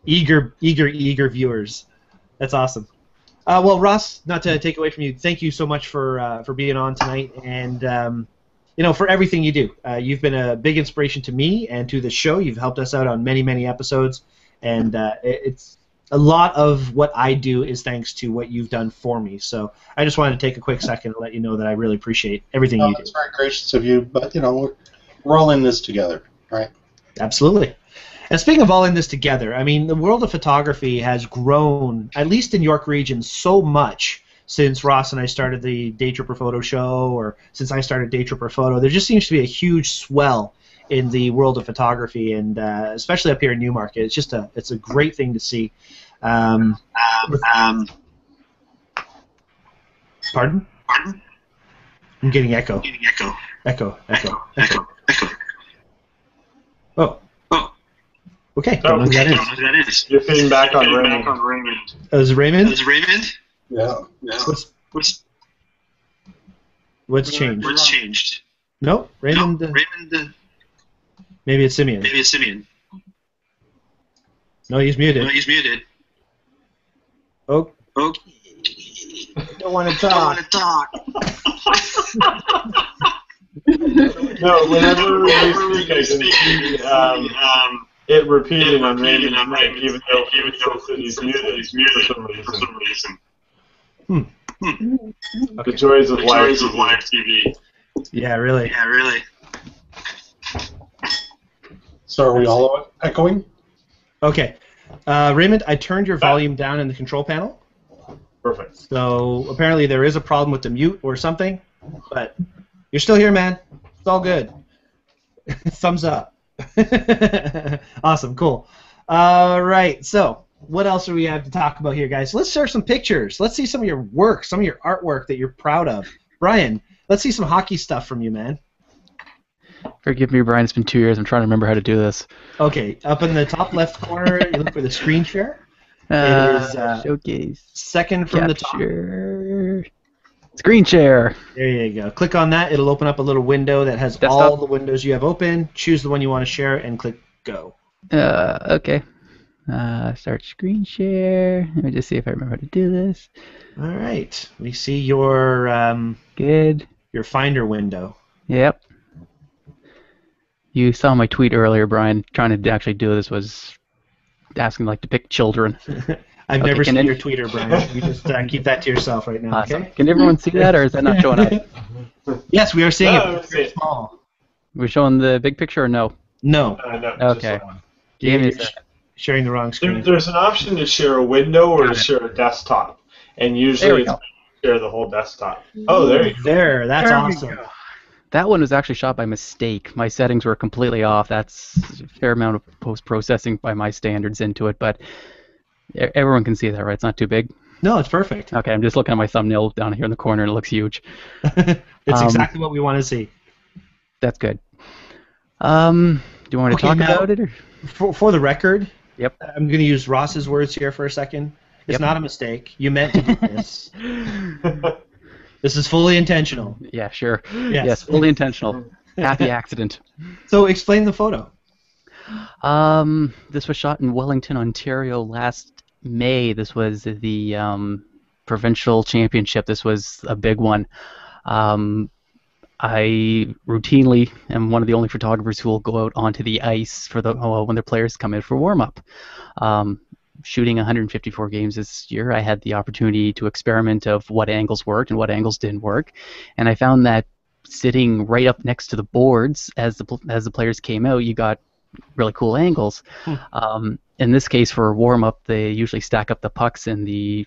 Eager viewers. That's awesome. Well, Ross, not to take away from you, thank you so much for being on tonight, and for everything you do. You've been a big inspiration to me and to the show. You've helped us out on many episodes, and it's a lot of what I do is thanks to what you've done for me. So I just wanted to take a quick second to let you know that I really appreciate everything you do. That's very gracious of you, but we're all in this together, right? Absolutely. And speaking of all in this together, I mean, the world of photography has grown, at least in York Region, so much since Ross and I started the Daytripper Photo Show, or since I started Daytripper Photo. There just seems to be a huge swell in the world of photography, and especially up here in Newmarket. It's a great thing to see. Pardon? I'm getting echo. Echo. Oh. Okay. Don't know who that is. You're feeding back on Raymond. Oh, is it Raymond? Yeah. What's changed? Nope. Raymond. Maybe it's Simeon. No, he's muted. Oh. Don't want to talk. No, whenever we speak, I can see it repeating on Raymond's mic, even though he's muted for some reason. The joys of live TV. Yeah, really. So are we all echoing? Okay. Raymond, I turned your volume down in the control panel. Perfect. So apparently there is a problem with the mute or something, but you're still here, man. It's all good. Thumbs up. Awesome, cool. All right, so what else do we have to talk about here, guys? Let's share some pictures. Let's see some of your work, some of your artwork that you're proud of. Brian, let's see some hockey stuff from you, man. Forgive me, Brian. It's been 2 years. I'm trying to remember how to do this. Okay, up in the top left corner, you look for the screen share. It is showcase. Second from Capture. The top. Screen share. There you go. Click on that. It'll open up a little window that has Desktop. all the windows you have open. Choose the one you want to share and click go. Okay. Start screen share. Let me just see if I remember how to do this. All right. We see your Good. Your Finder window. Yep. You saw my tweet earlier, Brian. Trying to actually do this was asking to pick children. I've never seen your tweeter, Brian. You just keep that to yourself right now. Awesome. Okay? Can everyone see that, or is that not showing up? Yes, we are seeing No, it. It's very small. We're showing the big picture, or no? No. No, Okay. just one. Give me a You're second. sharing the wrong screen. There's an option to share a window or to share a desktop, and usually it's share the whole desktop. Oh, there you go. There, that's There we awesome. go. That one was actually shot by mistake. My settings were completely off. That's a fair amount of post-processing by my standards into it, but everyone can see that, right? It's not too big. No, it's perfect. Okay, I'm just looking at my thumbnail down here in the corner, and it looks huge. It's exactly what we want to see. That's good. Do you want to talk now- about it? Or? For the record, Yep. I'm going to use Ross's words here for a second. It's Yep. not a mistake. You meant to do this. This is fully intentional. Yeah, sure. Yes. Yes, fully intentional. Happy accident. So explain the photo. This was shot in Wellington, Ontario last May. This was the provincial championship. This was a big one. I routinely am one of the only photographers who will go out onto the ice for when their players come in for warm-up. Shooting 154 games this year, I had the opportunity to experiment of what angles worked and what angles didn't work, and I found that sitting right up next to the boards as the players came out, you got really cool angles. In this case, for a warm-up, they usually stack up the pucks on the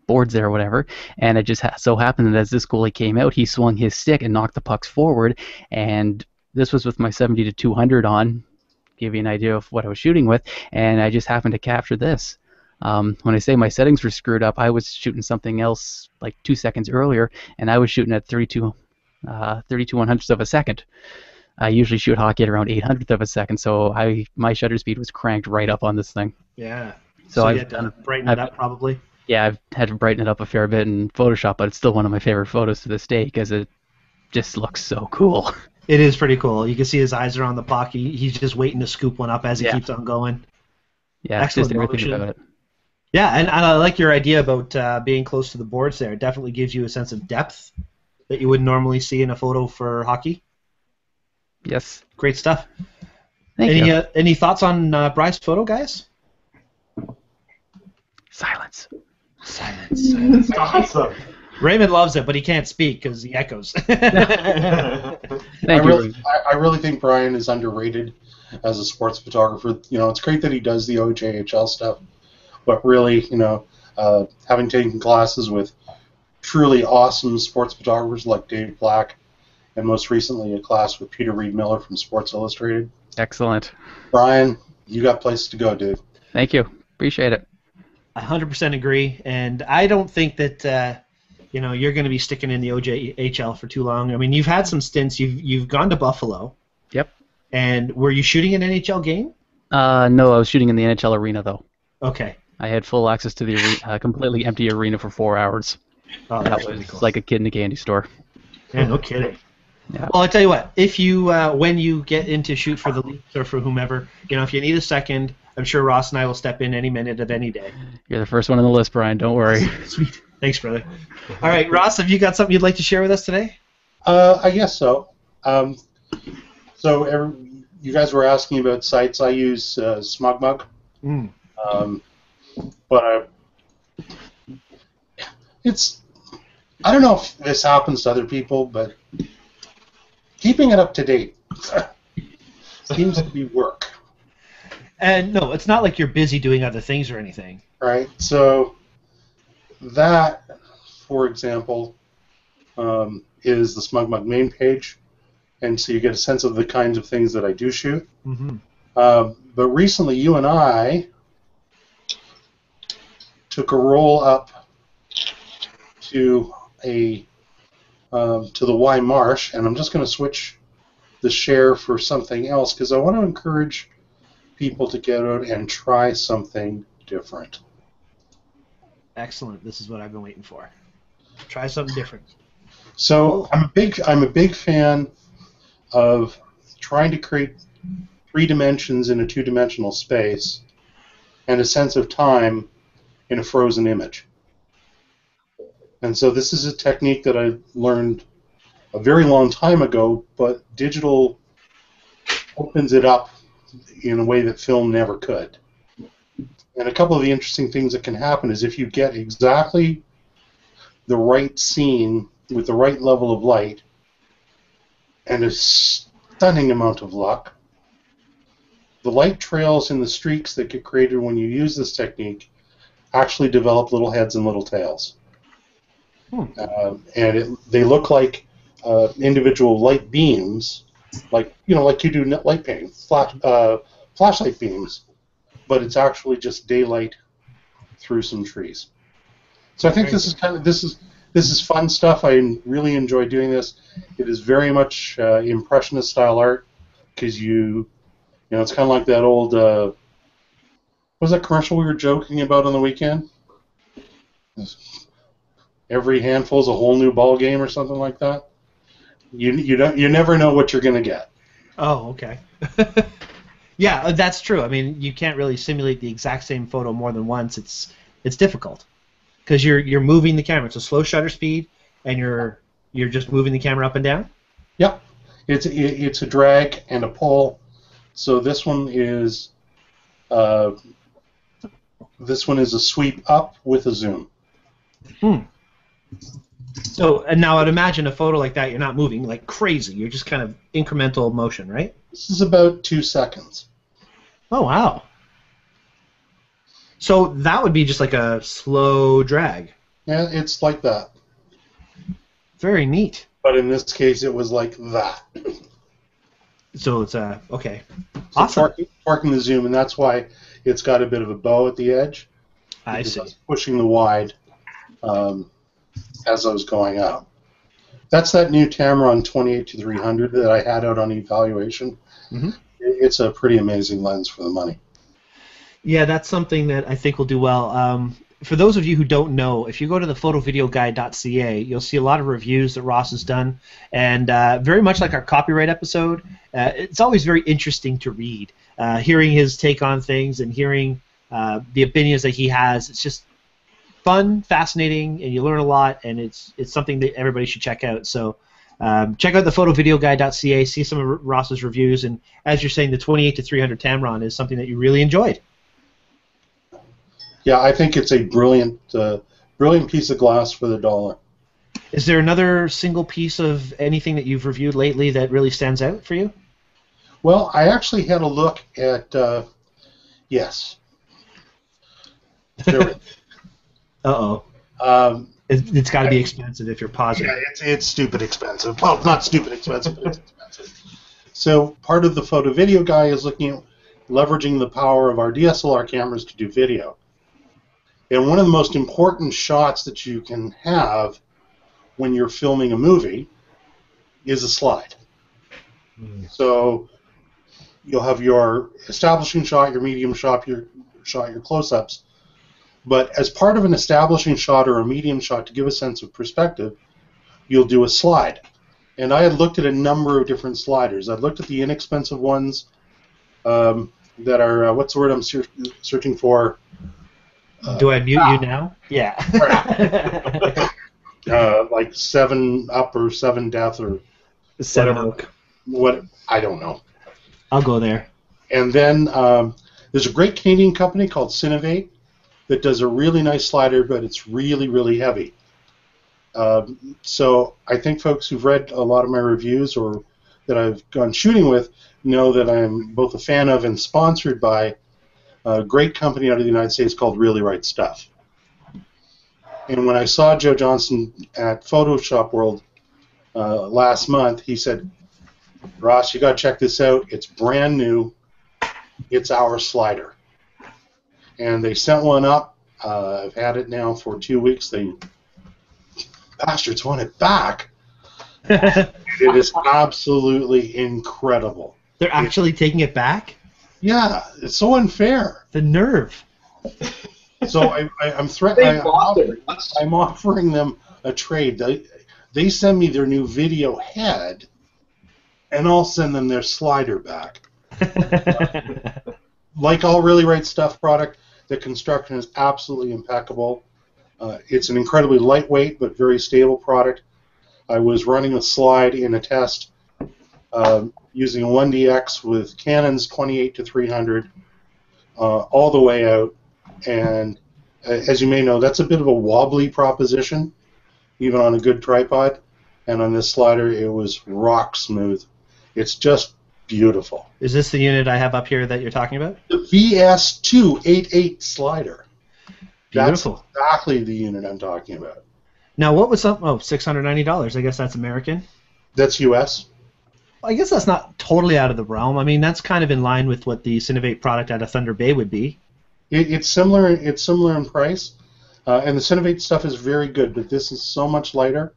boards there or whatever, and it just so happened that as this goalie came out, he swung his stick and knocked the pucks forward, and this was with my 70 to 200 on. give you an idea of what I was shooting with, and I just happened to capture this. When I say my settings were screwed up, I was shooting something else like 2 seconds earlier, and I was shooting at 32 100ths of a second. I usually shoot hockey at around 800th of a second, so my shutter speed was cranked right up on this thing. Yeah. So you had to brighten it up probably? Yeah, I've had to brighten it up a fair bit in Photoshop, but it's still one of my favorite photos to this day because it just looks so cool. It is pretty cool. You can see his eyes are on the puck. He's just waiting to scoop one up as he keeps on going. Yeah, excellent just everything motion. about it. Yeah, and I like your idea about being close to the boards there. It definitely gives you a sense of depth that you wouldn't normally see in a photo for hockey. Yes. Great stuff. Thank you. Any thoughts on Bry's photo, guys? Silence. Silence. Awesome. Raymond loves it, but he can't speak because he echoes. Thank you. I really think Brian is underrated as a sports photographer. You know, it's great that he does the OJHL stuff, but really, you know, having taken classes with truly awesome sports photographers like Dave Black, and most recently a class with Peter Reed Miller from Sports Illustrated. Excellent. Brian, you got places to go, dude. Thank you. Appreciate it. I 100% agree, and I don't think that you know, you're going to be sticking in the OJHL for too long. I mean, you've had some stints. You've gone to Buffalo. Yep. And were you shooting an NHL game? No, I was shooting in the NHL arena though. Okay. I had full access to the completely empty arena for 4 hours. Oh, that was cool. Like a kid in a candy store. Yeah, no kidding. Yeah. Well, I tell you what, if you when you get into shoot for the Leafs or for whomever, you know, if you need a second, I'm sure Ross and I will step in any minute of any day. You're the first one on the list, Brian. Don't worry. Sweet. Thanks, brother. All right, Ross, have you got something you'd like to share with us today? I guess so. You guys were asking about sites. I use SmugMug. But I don't know if this happens to other people, but keeping it up to date seems to be work. And no, it's not like you're busy doing other things or anything. Right. So that, for example, is the SmugMug main page, and so you get a sense of the kinds of things that I do shoot. Mm-hmm. But recently, you and I took a roll up to the Y Marsh, and I'm just going to switch the share for something else because I want to encourage people to get out and try something different. Excellent. This is what I've been waiting for. Try something different. So I'm a big fan of trying to create 3 dimensions in a 2-dimensional space and a sense of time in a frozen image. And so this is a technique that I learned a very long time ago, but digital opens it up in a way that film never could. And a couple of the interesting things that can happen is if you get exactly the right scene with the right level of light and a stunning amount of luck, the light trails and the streaks that get created when you use this technique actually develop little heads and little tails. They look like individual light beams, like you do light painting, flashlight beams, but it's actually just daylight through some trees. So I think this is fun stuff. I really enjoy doing this. It is very much impressionist style art because it's kind of like that old what was that commercial we were joking about on the weekend? Every handful is a whole new ball game or something like that. You never know what you're going to get. Oh, okay. Yeah, that's true. I mean, you can't really simulate the exact same photo more than once. It's difficult because you're moving the camera. It's a slow shutter speed, and you're just moving the camera up and down. Yep, it's a drag and a pull. So this one is a sweep up with a zoom. So, and now I'd imagine a photo like that, you're not moving like crazy. You're just kind of incremental motion, right? This is about 2 seconds. Oh, wow. So that would be just like a slow drag. Yeah, it's like that. Very neat. But in this case, it was like that. So it's okay. So Awesome. torquing the zoom, and that's why it's got a bit of a bow at the edge. I see. was pushing the wide as I was going up. That's that new Tamron 28-300 that I had out on evaluation. Mm-hmm. It's a pretty amazing lens for the money. Yeah, that's something that I think will do well. For those of you who don't know, if you go to the photovideoguide.ca, you'll see a lot of reviews that Ross has done, and very much like our copyright episode, it's always very interesting to read. Hearing his take on things and hearing the opinions that he has, it's just fun, fascinating, and you learn a lot, and it's something that everybody should check out. So check out the photovideoguide.ca, see some of Ross's reviews, and as you're saying, the 28-300 Tamron is something that you really enjoyed. Yeah, I think it's a brilliant piece of glass for the dollar. Is there another single piece of anything that you've reviewed lately that really stands out for you? Well, I actually had a look at, yes. Uh-oh. It's got to be expensive if you're positive. Yeah, it's stupid expensive. Well, not stupid expensive, but it's expensive. So part of the photo video guy is looking at leveraging the power of our DSLR cameras to do video. And one of the most important shots that you can have when you're filming a movie is a slide. So you'll have your establishing shot, your medium shot, your close-ups. But as part of an establishing shot or a medium shot to give a sense of perspective, you'll do a slide. And I had looked at a number of different sliders. I'd looked at the inexpensive ones that are, what's the word I'm searching for? Do I mute you now? Yeah. Like 7-up or 7-death or 7-oak. What, I don't know. I'll go there. And then there's a great Canadian company called Cinovate that does a really nice slider, but it's really, really heavy. So I think folks who've read a lot of my reviews or that I've gone shooting with know that I'm both a fan of and sponsored by a great company out of the United States called Really Right Stuff. And when I saw Joe Johnson at Photoshop World last month, he said, "Ross, you got to check this out. It's brand new. It's our slider." And they sent one up. I've had it now for 2 weeks. They bastards want it back. It is absolutely incredible. They're actually taking it back? Yeah, it's so unfair. The nerve. So I'm offering them a trade. They send me their new video head, and I'll send them their slider back. Like all Really Right Stuff product, the construction is absolutely impeccable. It's an incredibly lightweight but very stable product. I was running a slide in a test using a 1DX with Canon's 28-300 all the way out, and as you may know, that's a bit of a wobbly proposition, even on a good tripod, and on this slider it was rock smooth. It's just beautiful. Is this the unit I have up here that you're talking about? The VS288 slider. Beautiful. That's exactly the unit I'm talking about. Now, what was up? Oh, $690. I guess that's American. That's US. I guess that's not totally out of the realm. I mean, that's kind of in line with what the Cinovate product out of Thunder Bay would be. It's similar. It's similar in price, and the Cinovate stuff is very good. But this is so much lighter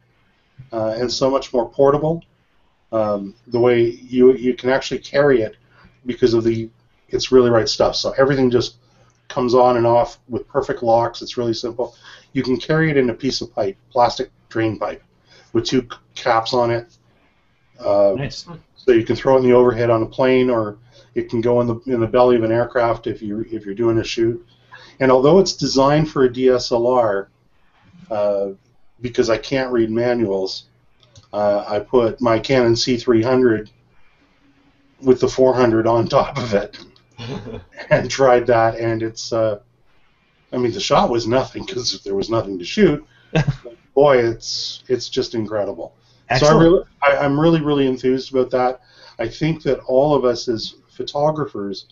and so much more portable. The way you can actually carry it because of it's Really Right Stuff. So everything just comes on and off with perfect locks. It's really simple. You can carry it in a piece of pipe, plastic drain pipe, with 2 caps on it. Nice. So you can throw it in the overhead on a plane, or it can go in the belly of an aircraft if you're doing a shoot. And although it's designed for a DSLR, because I can't read manuals, I put my Canon C300 with the 400 on top of it and tried that, and it's I mean, the shot was nothing because there was nothing to shoot. Boy, it's just incredible. Excellent. So I'm really enthused about that. I think that all of us as photographers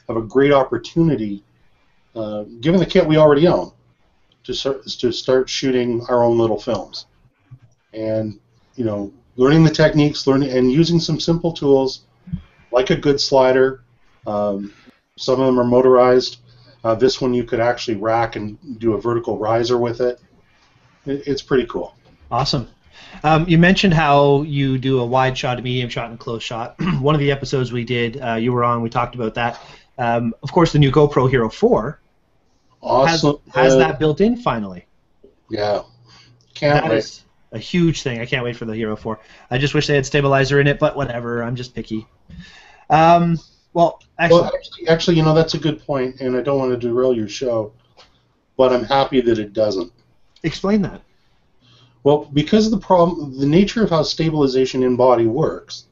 have a great opportunity, given the kit we already own, to start shooting our own little films, and learning the techniques, and using some simple tools like a good slider. Some of them are motorized. This one you could actually rack and do a vertical riser with it. It's pretty cool. Awesome. You mentioned how you do a wide shot, a medium shot, and close shot. One of the episodes we did, you were on, we talked about that. Of course, the new GoPro Hero 4 Awesome. has that built in finally. Yeah. Can't That wait. is a huge thing. I can't wait for the Hero 4. I just wish they had stabilizer in it, but whatever. I'm just picky. Well, actually, that's a good point, and I don't want to derail your show, but I'm happy that it doesn't. Explain that. Well, because of the nature of how stabilization in body works,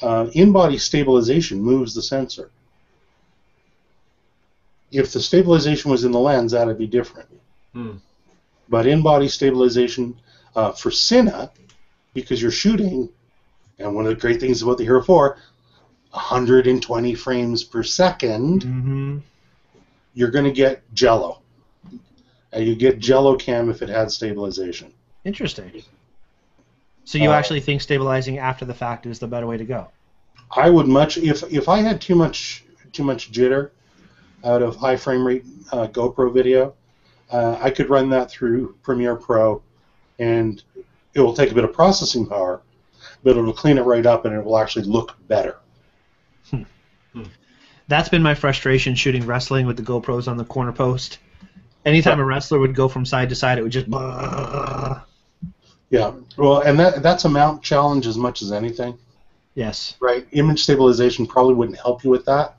in-body stabilization moves the sensor. If the stabilization was in the lens, that would be different. But in-body stabilization for Cine, because you're shooting, and one of the great things about the Hero 4, 120 frames per second, you're going to get jello. And you get jello cam if it had stabilization. Interesting. So you actually think stabilizing after the fact is the better way to go? I would if I had too much jitter out of high frame rate GoPro video, I could run that through Premiere Pro, and it will take a bit of processing power, but it will clean it right up and it will actually look better. That's been my frustration shooting wrestling with the GoPros on the corner post. Anytime a wrestler would go from side to side, it would just... Yeah, well, and that's a mount challenge as much as anything. Yes. Right. Image stabilization probably wouldn't help you with that,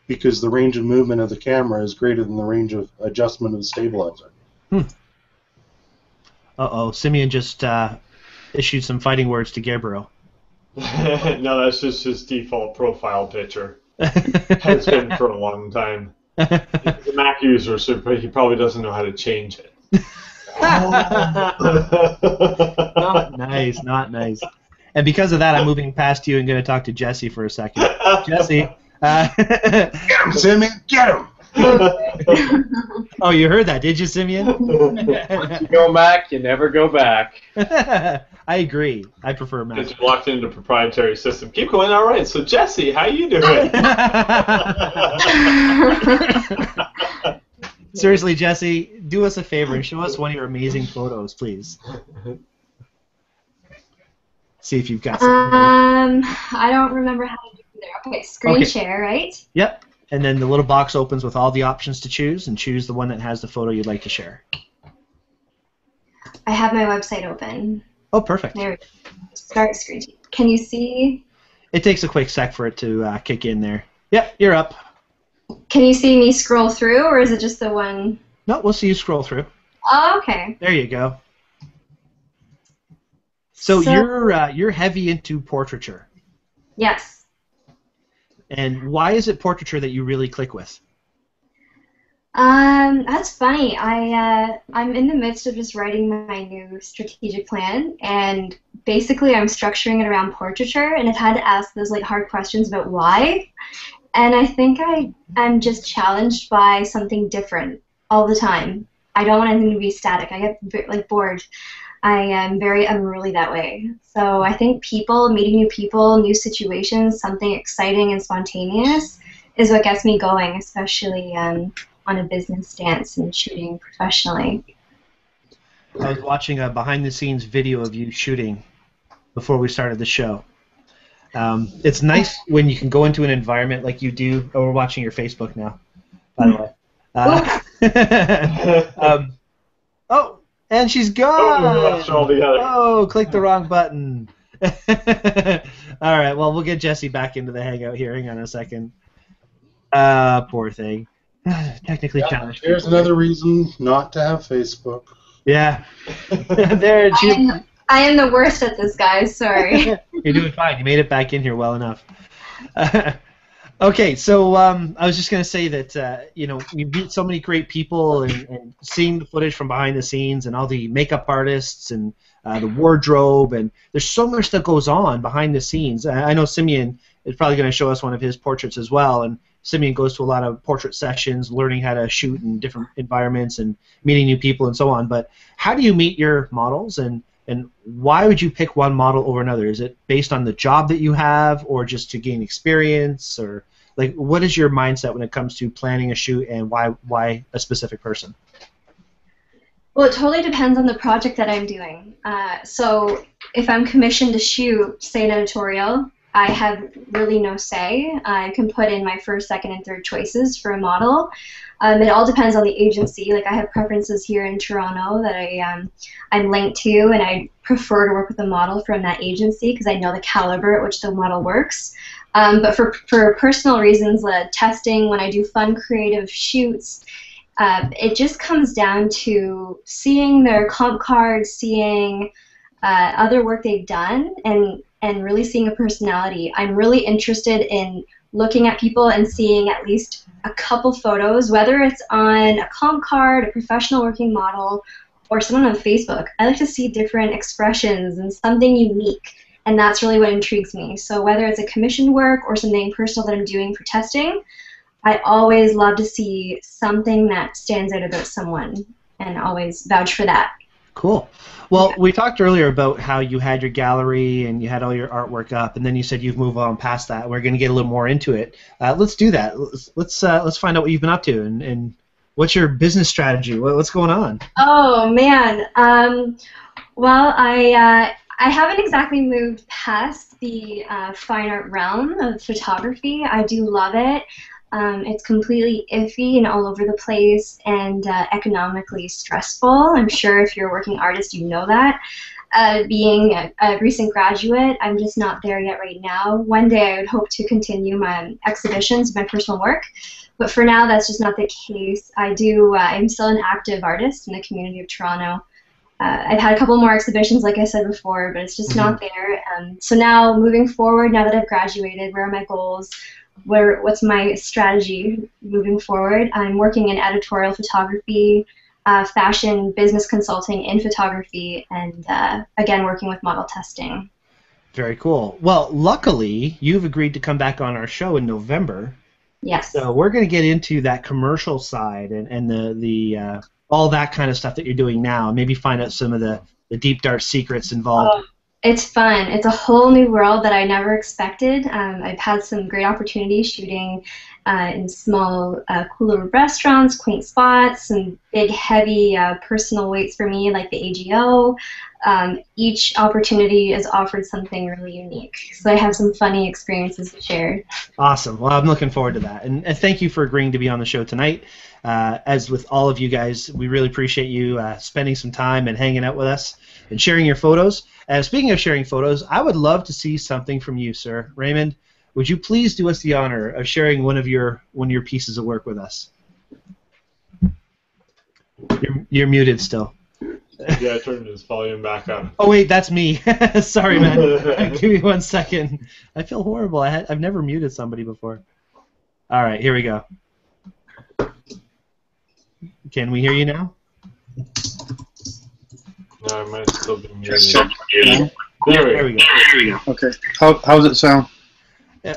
because the range of movement of the camera is greater than the range of adjustment of the stabilizer. Uh-oh, Simeon just issued some fighting words to Gabriel. No, that's just his default profile picture. Has been for a long time. He's a Mac user, so he probably doesn't know how to change it. Not nice, not nice. And because of that, I'm moving past you and going to talk to Jesse for a second. Jesse. Get him, Simeon! Get him! Oh, you heard that, did you, Simeon? Once you go Mac, you never go back. I agree. I prefer Mac. It's locked into the proprietary system. Keep going. All right. So Jesse, how you doing? Seriously, Jesse, do us a favor and show us one of your amazing photos, please. See if you've got something. I don't remember how to do there. Okay, screen share, right? Yep. And then the little box opens with all the options to choose, and choose the one that has the photo you'd like to share. I have my website open. Oh, perfect. There we go. Start screen. Can you see? It takes a quick sec for it to kick in there. Yep, you're up. Can you see me scroll through, or is it just the one? No, we'll see you scroll through. Oh, okay. There you go. So you're heavy into portraiture. Yes. And why is it portraiture that you really click with? That's funny. I'm in the midst of just writing my new strategic plan, and basically I'm structuring it around portraiture, and I've had to ask those hard questions about why. And I think I'm just challenged by something different all the time. I don't want anything to be static. I get bored. I am very unruly that way. So I think meeting new people, new situations, something exciting and spontaneous is what gets me going, especially on a business stance and shooting professionally. I was watching a behind-the-scenes video of you shooting before we started the show. It's nice when you can go into an environment like you do. Oh, we're watching your Facebook now, by the way. Oh, and she's gone! Oh, click the wrong button. All right, well, we'll get Jesse back into the Hangout here. Hang on a second. Poor thing. Technically challenged. There's another reason not to have Facebook. Yeah. There, I am the worst at this, guys. Sorry. You're doing fine. You made it back in here well enough. Okay, so I was just going to say that we meet so many great people, and seeing the footage from behind the scenes and all the makeup artists and the wardrobe, and there's so much that goes on behind the scenes. I know Simeon is probably going to show us one of his portraits as well, and Simeon goes to a lot of portrait sessions, learning how to shoot in different environments and meeting new people and so on. But how do you meet your models, and And why would you pick one model over another? Is it based on the job that you have, or just to gain experience, or like what is your mindset when it comes to planning a shoot, and why a specific person? Well, it totally depends on the project that I'm doing. So if I'm commissioned to shoot, say, an editorial, I have really no say. I can put in my first, second, and third choices for a model. It all depends on the agency. Like, I have preferences here in Toronto that I'm linked to, and I prefer to work with a model from that agency because I know the caliber at which the model works. But for personal reasons, testing, when I do fun creative shoots, it just comes down to seeing their comp cards, seeing other work they've done, and really seeing a personality. I'm really interested in looking at people and seeing at least a couple photos, whether it's on a comp card, a professional working model, or someone on Facebook. I like to see different expressions and something unique, and that's really what intrigues me. So whether it's a commissioned work or something personal that I'm doing for testing, I always love to see something that stands out about someone, and always vouch for that. Cool. Well, we talked earlier about how you had your gallery and you had all your artwork up, and then you said you've moved on past that. We're going to get a little more into it. Let's do that. Let's find out what you've been up to, and what's your business strategy. What's going on? Oh man. Well, I haven't exactly moved past the fine art realm of photography. I do love it. It's completely iffy and all over the place, and economically stressful. I'm sure if you're a working artist, you know that. Being a recent graduate, I'm just not there yet right now. One day I would hope to continue my exhibitions, my personal work, but for now that's just not the case. I'm still an active artist in the community of Toronto. I've had a couple more exhibitions, like I said before, but it's just not there. So now, moving forward, now that I've graduated, where are my goals? What's my strategy moving forward? I'm working in editorial photography, fashion, business consulting in photography, and again, working with model testing. Very cool. Well, luckily, you've agreed to come back on our show in November. Yes. So we're going to get into that commercial side and the all that kind of stuff that you're doing now, and maybe find out some of the deep, dark secrets involved. Oh, it's fun. It's a whole new world that I never expected. I've had some great opportunities shooting in small, cool little restaurants, quaint spots, some big, heavy personal weights for me, like the AGO. Each opportunity is offered something really unique. So I have some funny experiences to share. Awesome. Well, I'm looking forward to that. And thank you for agreeing to be on the show tonight. As with all of you guys, we really appreciate you spending some time and hanging out with us and sharing your photos. Speaking of sharing photos, I would love to see something from you, sir. Raymond, would you please do us the honor of sharing one of your pieces of work with us? You're muted still. Yeah, I turned his volume back up. Oh wait, that's me. Sorry, man. Give me 1 second. I feel horrible. I've never muted somebody before. All right, here we go. Can we hear you now? No, I might still be muted. There we go. Okay. How's it sound?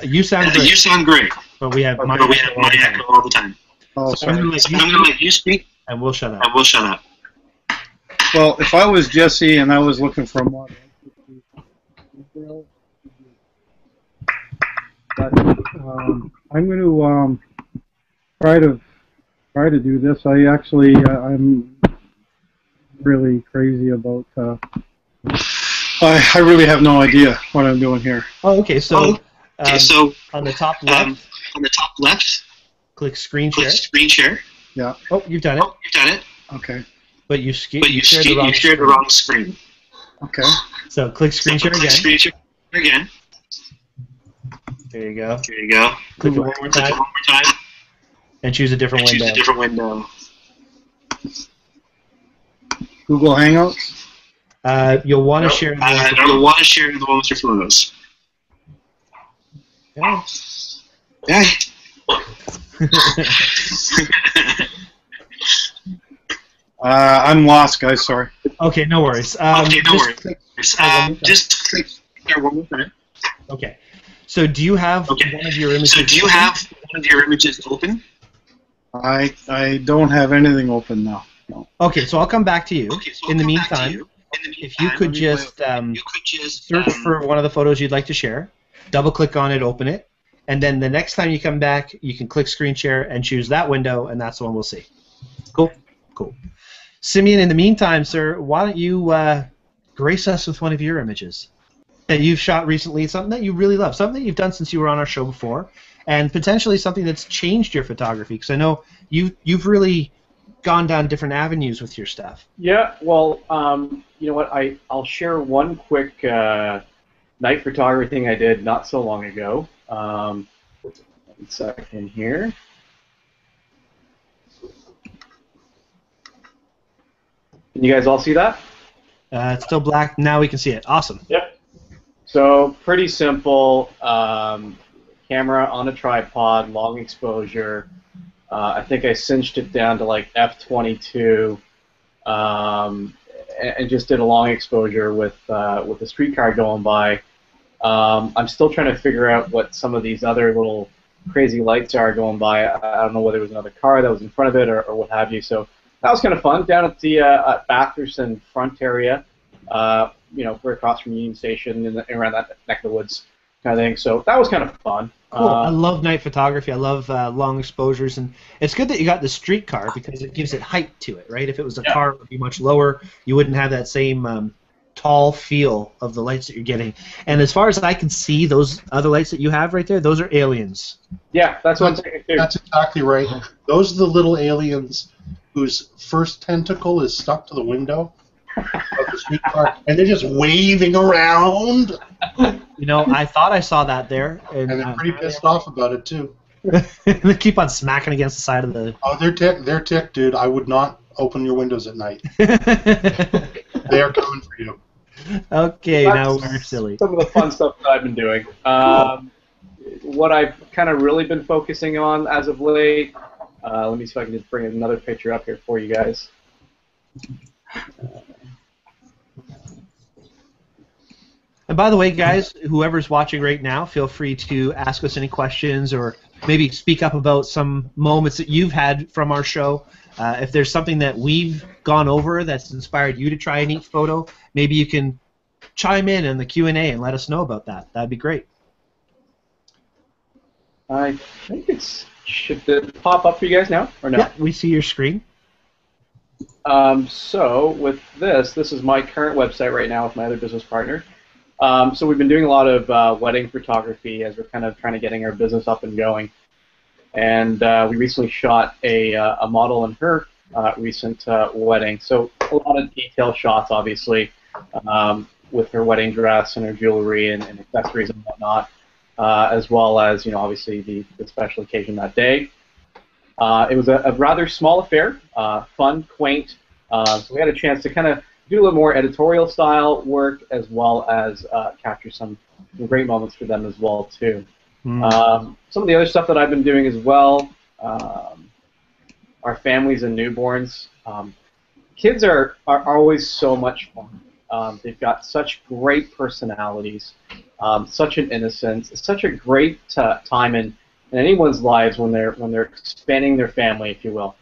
You sound great. You sound great. But we have my echo all the time. Oh, so I'm sorry. going to let you speak, and we'll shut up. Well, if I was Jesse and I was looking for a model, but I'm going to try to do this. I'm really crazy about. I really have no idea what I'm doing here. Oh, okay. So, on the top left, click screen share. Yeah. Oh, you've done it. Okay. But you shared the wrong screen. Okay. So click screen share again. Screen share again. There you go. Click it one more time. And choose a different window. Google Hangouts. You'll want to share. You'll want to share the one with your photos. Yeah. I'm lost, guys. Sorry. Okay, no worries. Just click there one more time. Okay. So do you have one of your images? Open? I don't have anything open now. No. Okay, so I'll come back to you. In the meantime, if you could just search for one of the photos you'd like to share, double-click on it, open it, and then the next time you come back, you can click screen share and choose that window, and that's the one we'll see. Cool? Cool. Simeon, in the meantime, sir, why don't you grace us with one of your images that you've shot recently, something that you really love, something that you've done since you were on our show before, and potentially something that's changed your photography, because I know you've really gone down different avenues with your stuff. Yeah, well, you know what, I'll share one quick night photography thing I did not so long ago. 1 second here. Can you guys all see that? It's still black. Now we can see it. Awesome. Yep. So pretty simple. Camera on a tripod, long exposure. I think I cinched it down to like f/22, and just did a long exposure with a streetcar going by. I'm still trying to figure out what some of these other little crazy lights are going by. I don't know whether it was another car that was in front of it or what have you. So that was kind of fun down at the at Batherson front area. You know, we're across from Union Station and around that neck of the woods kind of thing. So that was kind of fun. Cool. I love night photography. I love long exposures, and it's good that you got the streetcar because it gives it height to it, right? If it was a car, it would be much lower. You wouldn't have that same tall feel of the lights that you're getting. And as far as I can see, those other lights that you have right there, those are aliens. Yeah, that's what I'm thinking too. That's exactly right. Those are the little aliens whose first tentacle is stuck to the window of the streetcar, and they're just waving around. You know, I thought I saw that there. And they're pretty pissed off about it, too. They keep on smacking against the side of the... Oh, they're ticked, dude. I would not open your windows at night. They are coming for you. Okay, now we're silly. Some of the fun stuff that I've been doing. Cool. What I've kind of really been focusing on as of late, let me see if I can just bring another picture up here for you guys. And by the way, guys, whoever's watching right now, feel free to ask us any questions or maybe speak up about some moments that you've had from our show. If there's something that we've gone over that's inspired you to try a neat photo, maybe you can chime in the Q&A and let us know about that. That'd be great. I think should it pop up for you guys now, or no? Yeah, we see your screen. So with this is my current website right now with my other business partner. So we've been doing a lot of wedding photography as we're kind of trying to getting our business up and going. And we recently shot a model in her recent wedding. So a lot of detailed shots, obviously, with her wedding dress and her jewelry and accessories and whatnot, as well as, you know, obviously the special occasion that day. It was a rather small affair, fun, quaint. So we had a chance to kind of do a little more editorial style work as well as capture some great moments for them as well too. Some of the other stuff that I've been doing as well, our families and newborns. Kids are always so much fun. They've got such great personalities, such an innocence. It's such a great time in anyone's lives when they're expanding their family, if you will.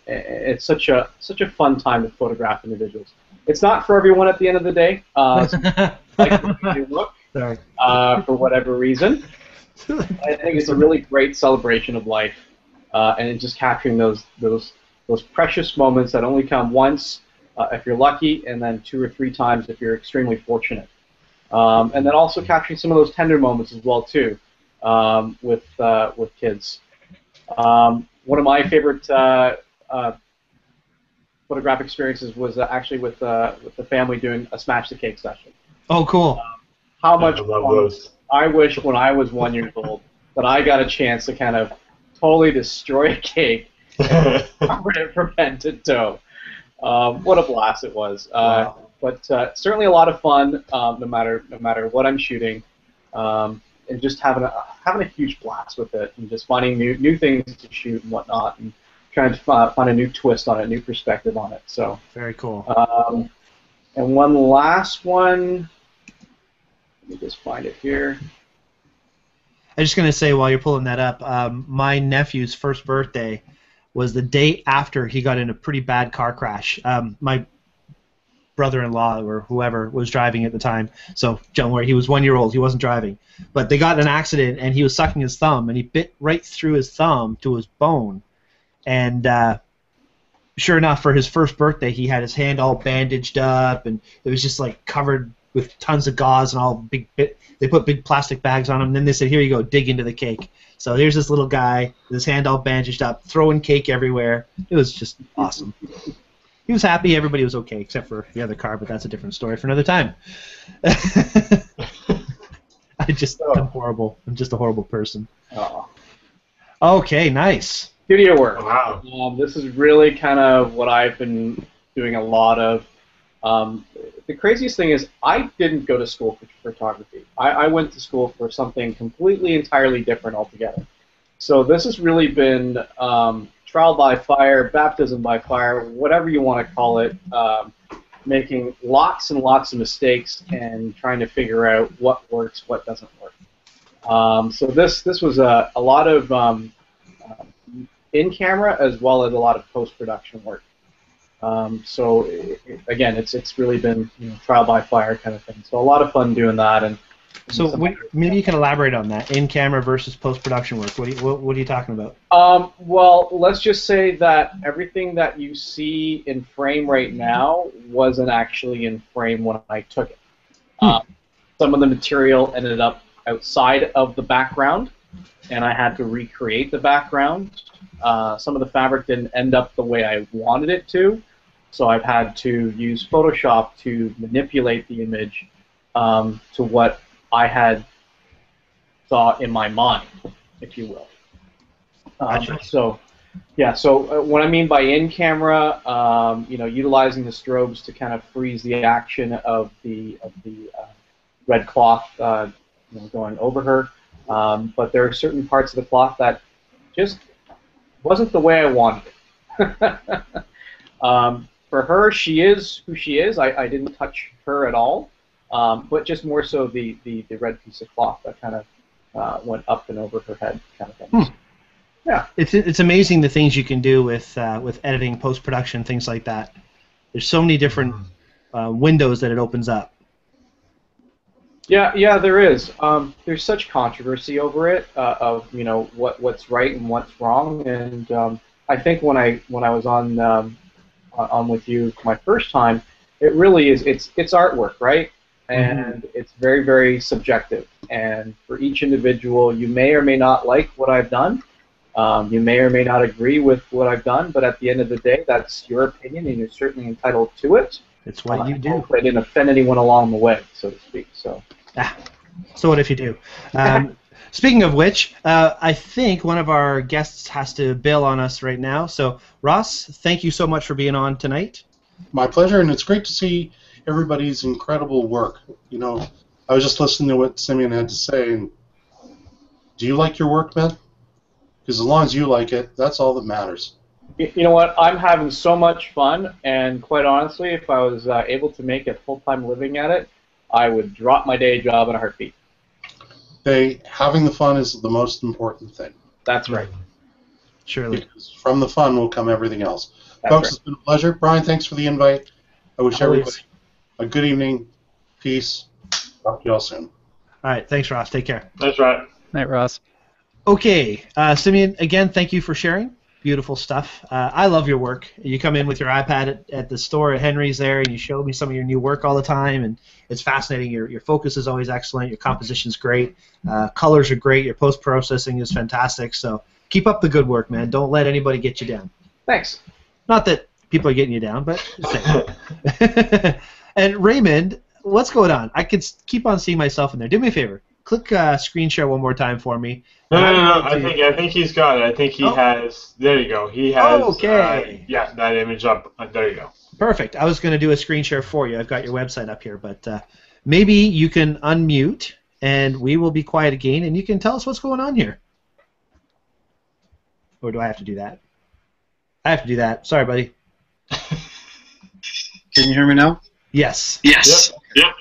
It's such a fun time to photograph individuals. It's not for everyone at the end of the day. Like they look, for whatever reason. I think it's a really great celebration of life, and it's just capturing those precious moments that only come once if you're lucky, and then 2 or 3 times if you're extremely fortunate. And then also capturing some of those tender moments as well too, with kids. One of my favorite photographic experiences was actually with the family doing a smash the cake session. Oh, cool! How much fun! I wish when I was 1 year old that I got a chance to kind of totally destroy a cake and cover it from head to toe. What a blast it was! Wow. But certainly a lot of fun, no matter what I'm shooting. And just having a huge blast with it, and just finding new things to shoot and whatnot, and trying to find a new twist on it, a new perspective on it. So very cool. And one last one. Let me just find it here. I'm just gonna say while you're pulling that up, my nephew's first birthday was the day after he got in a pretty bad car crash. My brother-in-law or whoever was driving at the time. So don't worry, he was 1 year old. He wasn't driving. But they got in an accident, and he was sucking his thumb, and he bit right through his thumb to his bone. And sure enough, for his first birthday, he had his hand all bandaged up, and it was just like covered with tons of gauze and all big. They put big plastic bags on him, and then they said, "Here you go, dig into the cake." So here's this little guy with his hand all bandaged up, throwing cake everywhere. It was just awesome. He was happy. Everybody was okay, except for the other car, but that's a different story for another time. I'm horrible. I'm just a horrible person. Oh. Okay, nice. Studio work. Wow. This is really kind of what I've been doing a lot of. The craziest thing is I didn't go to school for photography. I went to school for something completely, entirely different altogether. So this has really been trial by fire, baptism by fire, whatever you want to call it, making lots and lots of mistakes and trying to figure out what works, what doesn't work. So this was a lot of in-camera as well as a lot of post-production work. So again, it's really been trial by fire kind of thing. So a lot of fun doing that. And so maybe you can elaborate on that in-camera versus post-production work. What are you talking about? Well, let's just say that everything that you see in frame right now wasn't actually in frame when I took it. Some of the material ended up outside of the background, and I had to recreate the background. Some of the fabric didn't end up the way I wanted it to, so I've had to use Photoshop to manipulate the image to what I had saw in my mind, if you will. So what I mean by in-camera, utilizing the strobes to kind of freeze the action of the red cloth going over her. But there are certain parts of the cloth that just wasn't the way I wanted it. For her, she is who she is. I didn't touch her at all, but just more so the red piece of cloth that kind of went up and over her head kind of thing. Yeah. It's amazing the things you can do with editing, post-production, things like that. There's so many different windows that it opens up. Yeah, there is. There's such controversy over it of what's right and what's wrong, and I think when I was on with you my first time, it really is. It's artwork, right? And it's very, very subjective. And for each individual, you may or may not like what I've done. You may or may not agree with what I've done, but at the end of the day, that's your opinion, and you're certainly entitled to it. It's what you do. I didn't offend anyone along the way, so to speak. So. So what if you do? Speaking of which, I think one of our guests has to bail on us right now. So, Ross, thank you so much for being on tonight. My pleasure, and it's great to see everybody's incredible work. I was just listening to what Simeon had to say, and do you like your work, man? Because as long as you like it, that's all that matters. You know what? I'm having so much fun, and quite honestly, if I was able to make a full-time living at it, I would drop my day job in a heartbeat. Having the fun is the most important thing. That's right. Surely. Because from the fun will come everything else. That's Folks, right. It's been a pleasure. Brian, thanks for the invite. I wish everybody a good evening. Peace. Talk to you all soon. All right. Thanks, Ross. Take care. That's right. Night, Ross. Okay. Simeon, again, thank you for sharing. Beautiful stuff. I love your work. You come in with your iPad at the store at Henry's there, and you show me some of your new work all the time, and it's fascinating. Your focus is always excellent. Your composition's great. Colors are great. Your post-processing is fantastic. So keep up the good work, man. Don't let anybody get you down. Thanks. Not that people are getting you down, but and Raymond, what's going on? I could keep on seeing myself in there. Do me a favor. Click screen share one more time for me. No. I think he's got it. I think he has. There you go. He has. Okay. That image up. There you go. Perfect. I was going to do a screen share for you. I've got your website up here, but maybe you can unmute, and we will be quiet again, and you can tell us what's going on here. Or do I have to do that? I have to do that. Sorry, buddy. Can you hear me now? Yes. Yes. Yep.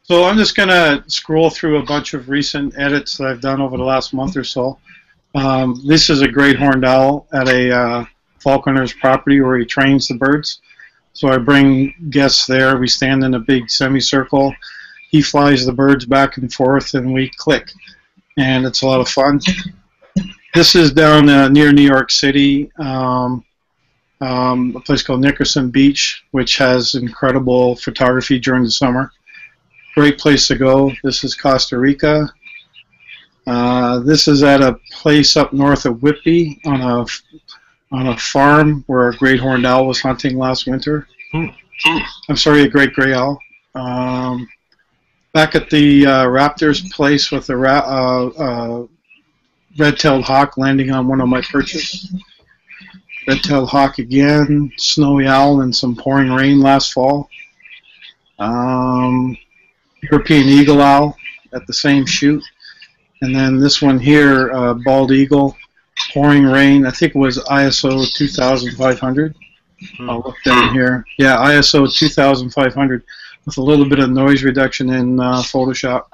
So I'm just going to scroll through a bunch of recent edits that I've done over the last month or so. This is a great horned owl at a falconer's property where he trains the birds. So I bring guests there. We stand in a big semicircle. He flies the birds back and forth, and we click. And it's a lot of fun. This is down near New York City, a place called Nickerson Beach, which has incredible photography during the summer. Great place to go. This is Costa Rica. This is at a place up north of Whitby on a farm where a great horned owl was hunting last winter. I'm sorry, a great gray owl. Back at the Raptors place with the red-tailed hawk landing on one of my perches. Red-tailed hawk again, snowy owl, and some pouring rain last fall. European eagle owl at the same shoot. And then this one here, bald eagle, pouring rain. I think it was ISO 2500. I'll look down here. Yeah, ISO 2500 with a little bit of noise reduction in Photoshop.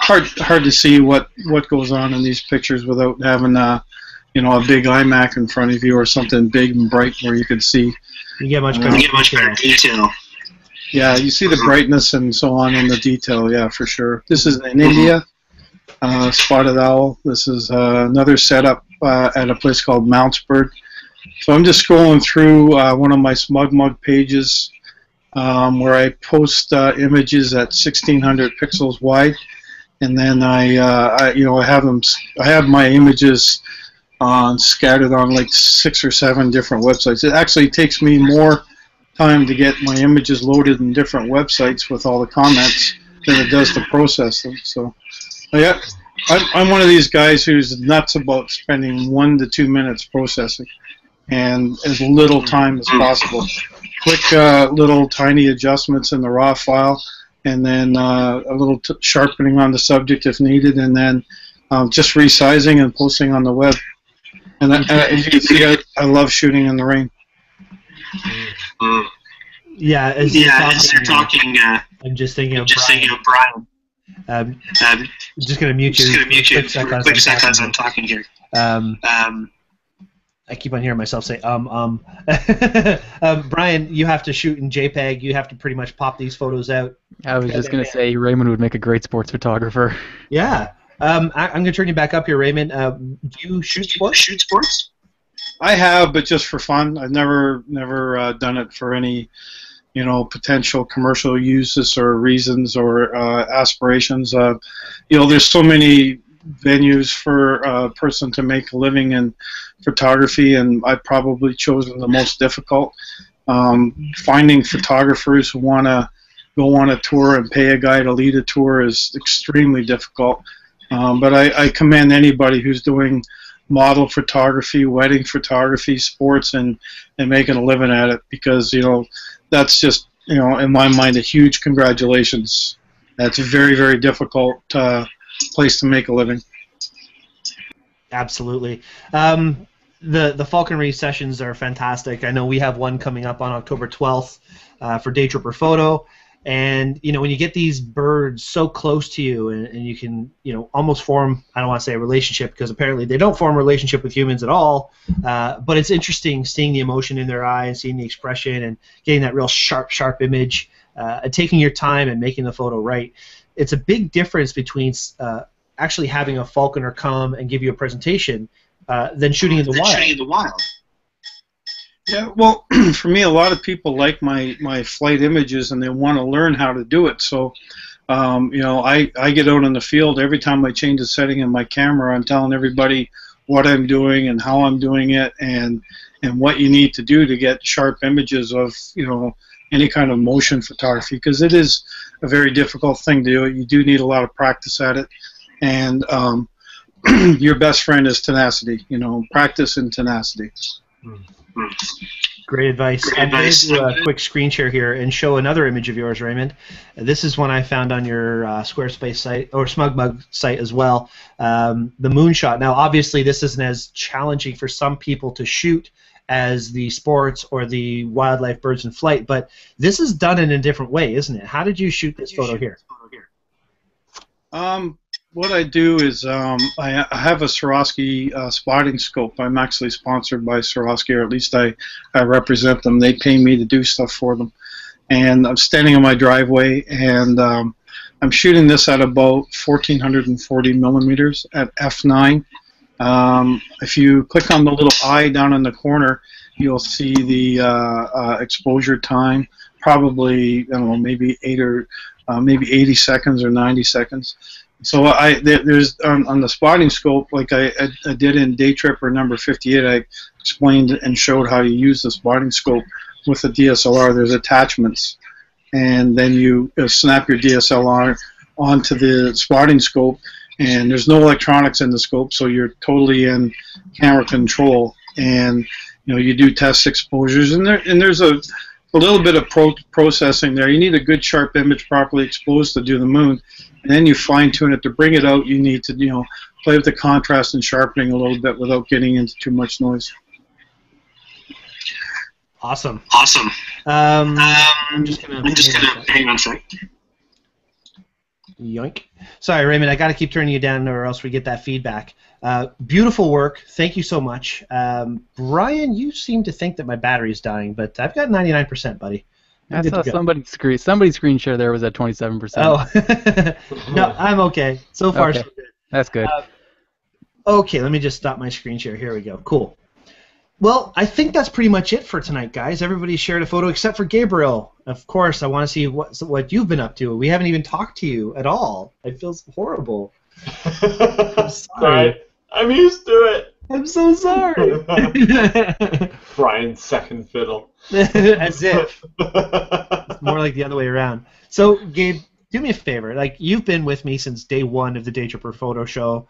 Hard to see what goes on in these pictures without having a big iMac in front of you or something big and bright where you can see. You get much better detail. Yeah, you see the brightness and so on in the detail. Yeah, for sure. This is in India. Spotted owl. This is another setup at a place called Mountsburg. So I'm just scrolling through one of my SmugMug pages where I post images at 1600 pixels wide, and then I have my images scattered on like 6 or 7 different websites. It actually takes me more time to get my images loaded in different websites with all the comments than it does to process them. So. Yeah, I'm one of these guys who's nuts about spending 1 to 2 minutes processing and as little time as possible. Quick little tiny adjustments in the raw file, and then a little sharpening on the subject if needed, and then just resizing and posting on the web. And as you can see, I love shooting in the rain. Yeah, as you're talking, I'm just thinking of Brian. Just going to mute you for a quick second as I'm talking here. I keep on hearing myself say, Brian, you have to shoot in JPEG. You have to pretty much pop these photos out. I was just going to say Raymond would make a great sports photographer. Yeah. I'm going to turn you back up here, Raymond. Do you shoot sports? I have, but just for fun. I've never done it for any potential commercial uses or reasons or aspirations. There's so many venues for a person to make a living in photography, and I've probably chosen the most difficult. Finding photographers who want to go on a tour and pay a guy to lead a tour is extremely difficult. But I commend anybody who's doing model photography, wedding photography, sports, and making a living at it, because that's just, in my mind, a huge congratulations. That's a very, very difficult place to make a living. Absolutely. The falconry sessions are fantastic. I know we have one coming up on October 12th for Daytripper Photo. And, when you get these birds so close to you and you can, almost form, I don't want to say a relationship, because apparently they don't form a relationship with humans at all, but it's interesting seeing the emotion in their eyes, seeing the expression, and getting that real sharp image, and taking your time and making the photo right. It's a big difference between actually having a falconer come and give you a presentation than shooting in the wild. Yeah, well, for me, a lot of people like my flight images, and they want to learn how to do it. So, I get out in the field every time I change a setting in my camera. I'm telling everybody what I'm doing and how I'm doing it, and what you need to do to get sharp images of any kind of motion photography, because it is a very difficult thing to do. You do need a lot of practice at it, and your best friend is tenacity. Practice and tenacity. Great advice. I'm going to do a quick screen share here and show another image of yours, Raymond. This is one I found on your Squarespace site, or SmugMug site as well. The moonshot. Now, obviously, this isn't as challenging for some people to shoot as the sports or the wildlife birds in flight, but this is done in a different way, isn't it? How did you shoot this photo here? what I do is I have a Swarovski spotting scope. I'm actually sponsored by Swarovski, or at least I represent them. They pay me to do stuff for them. And I'm standing on my driveway, and I'm shooting this at about 1440 millimeters at f9. If you click on the little eye down in the corner, you'll see the exposure time, probably, I don't know, maybe 80 seconds or 90 seconds. So there's on the spotting scope, like I did in Daytripper number 58, I explained and showed how you use the spotting scope with the DSLR. There's attachments, and then you snap your DSLR onto the spotting scope, and there's no electronics in the scope, so you're totally in camera control. And you do test exposures, and there's a little bit of processing there. You need a good sharp image properly exposed to do the moon, and then you fine tune it. To bring it out, you need to play with the contrast and sharpening a little bit without getting into too much noise. Awesome. I'm just gonna hang on a sec. Yoink. Sorry, Raymond, I got to keep turning you down or else we get that feedback. Beautiful work. Thank you so much. Brian, you seem to think that my battery's dying, but I've got 99%, buddy. I saw somebody's screen share there was at 27%. Oh. No, I'm okay. So far, okay. so good. That's good. Okay, let me just stop my screen share. Here we go. Cool. Well, I think that's pretty much it for tonight, guys. Everybody shared a photo except for Gabriel. Of course, I want to see what you've been up to. We haven't even talked to you at all. It feels horrible. I'm sorry. I'm used to it. I'm so sorry. Brian's second fiddle. As if. It's more like the other way around. So, Gabe, do me a favor. Like, you've been with me since day one of the Daytripper Photo Show.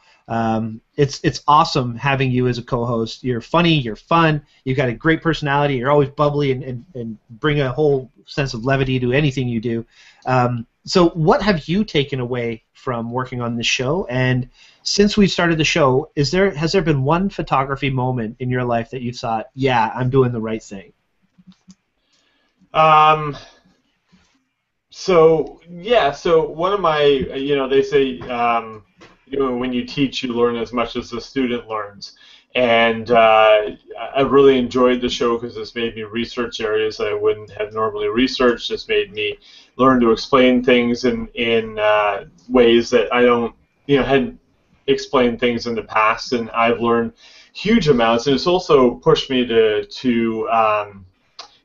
It's awesome having you as a co-host. You're funny, you're fun, you've got a great personality, you're always bubbly and bring a whole sense of levity to anything you do. So what have you taken away from working on this show? And since we started the show, has there been one photography moment in your life that you thought, yeah, I'm doing the right thing? So one of my, they say, when you teach, you learn as much as the student learns. And I really enjoyed the show because it's made me research areas that I wouldn't have normally researched. It's made me learn to explain things in ways that I hadn't explained things in the past, and I've learned huge amounts. And it's also pushed me to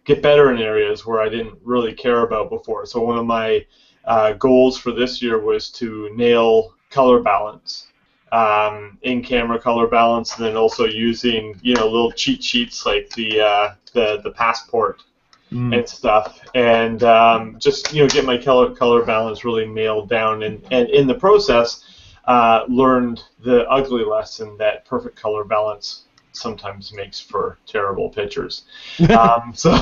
get better in areas where I didn't really care about before. So one of my goals for this year was to nail color balance, in-camera color balance, and then also using little cheat sheets like the passport and stuff, and just get my color balance really nailed down, and in the process learned the ugly lesson that perfect color balance sometimes makes for terrible pictures. So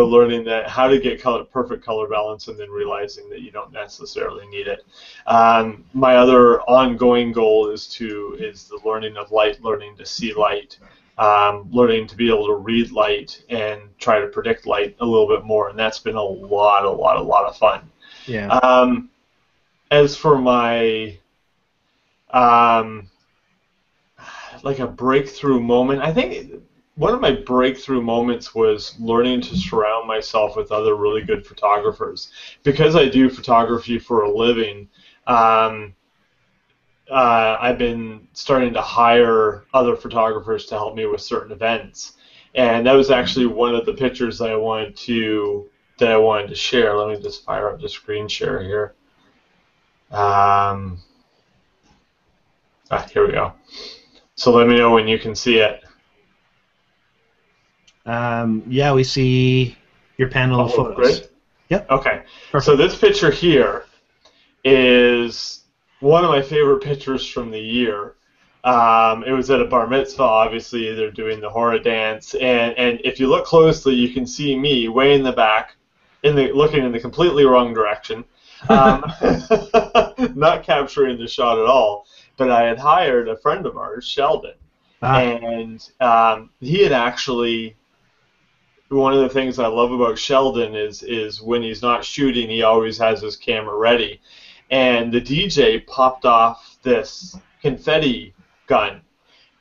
learning that how to get perfect color balance, and then realizing that you don't necessarily need it. My other ongoing goal is the learning of light, learning to see light, learning to be able to read light and try to predict light a little bit more, and that's been a lot of fun. Yeah. As for my like a breakthrough moment, I think one of my breakthrough moments was learning to surround myself with other really good photographers. Because I do photography for a living, I've been starting to hire other photographers to help me with certain events, and that was actually one of the pictures that I wanted to share. Let me just fire up the screen share here. Here we go. So let me know when you can see it. Yeah, we see your panel of photos. Great. Yep. Okay. Perfect. So this picture here is one of my favorite pictures from the year. It was at a bar mitzvah. Obviously, they're doing the hora dance, and if you look closely, you can see me way in the back, looking in the completely wrong direction, not capturing the shot at all. But I had hired a friend of ours, Sheldon, and he had actually. One of the things I love about Sheldon is when he's not shooting, he always has his camera ready. and the DJ popped off this confetti gun.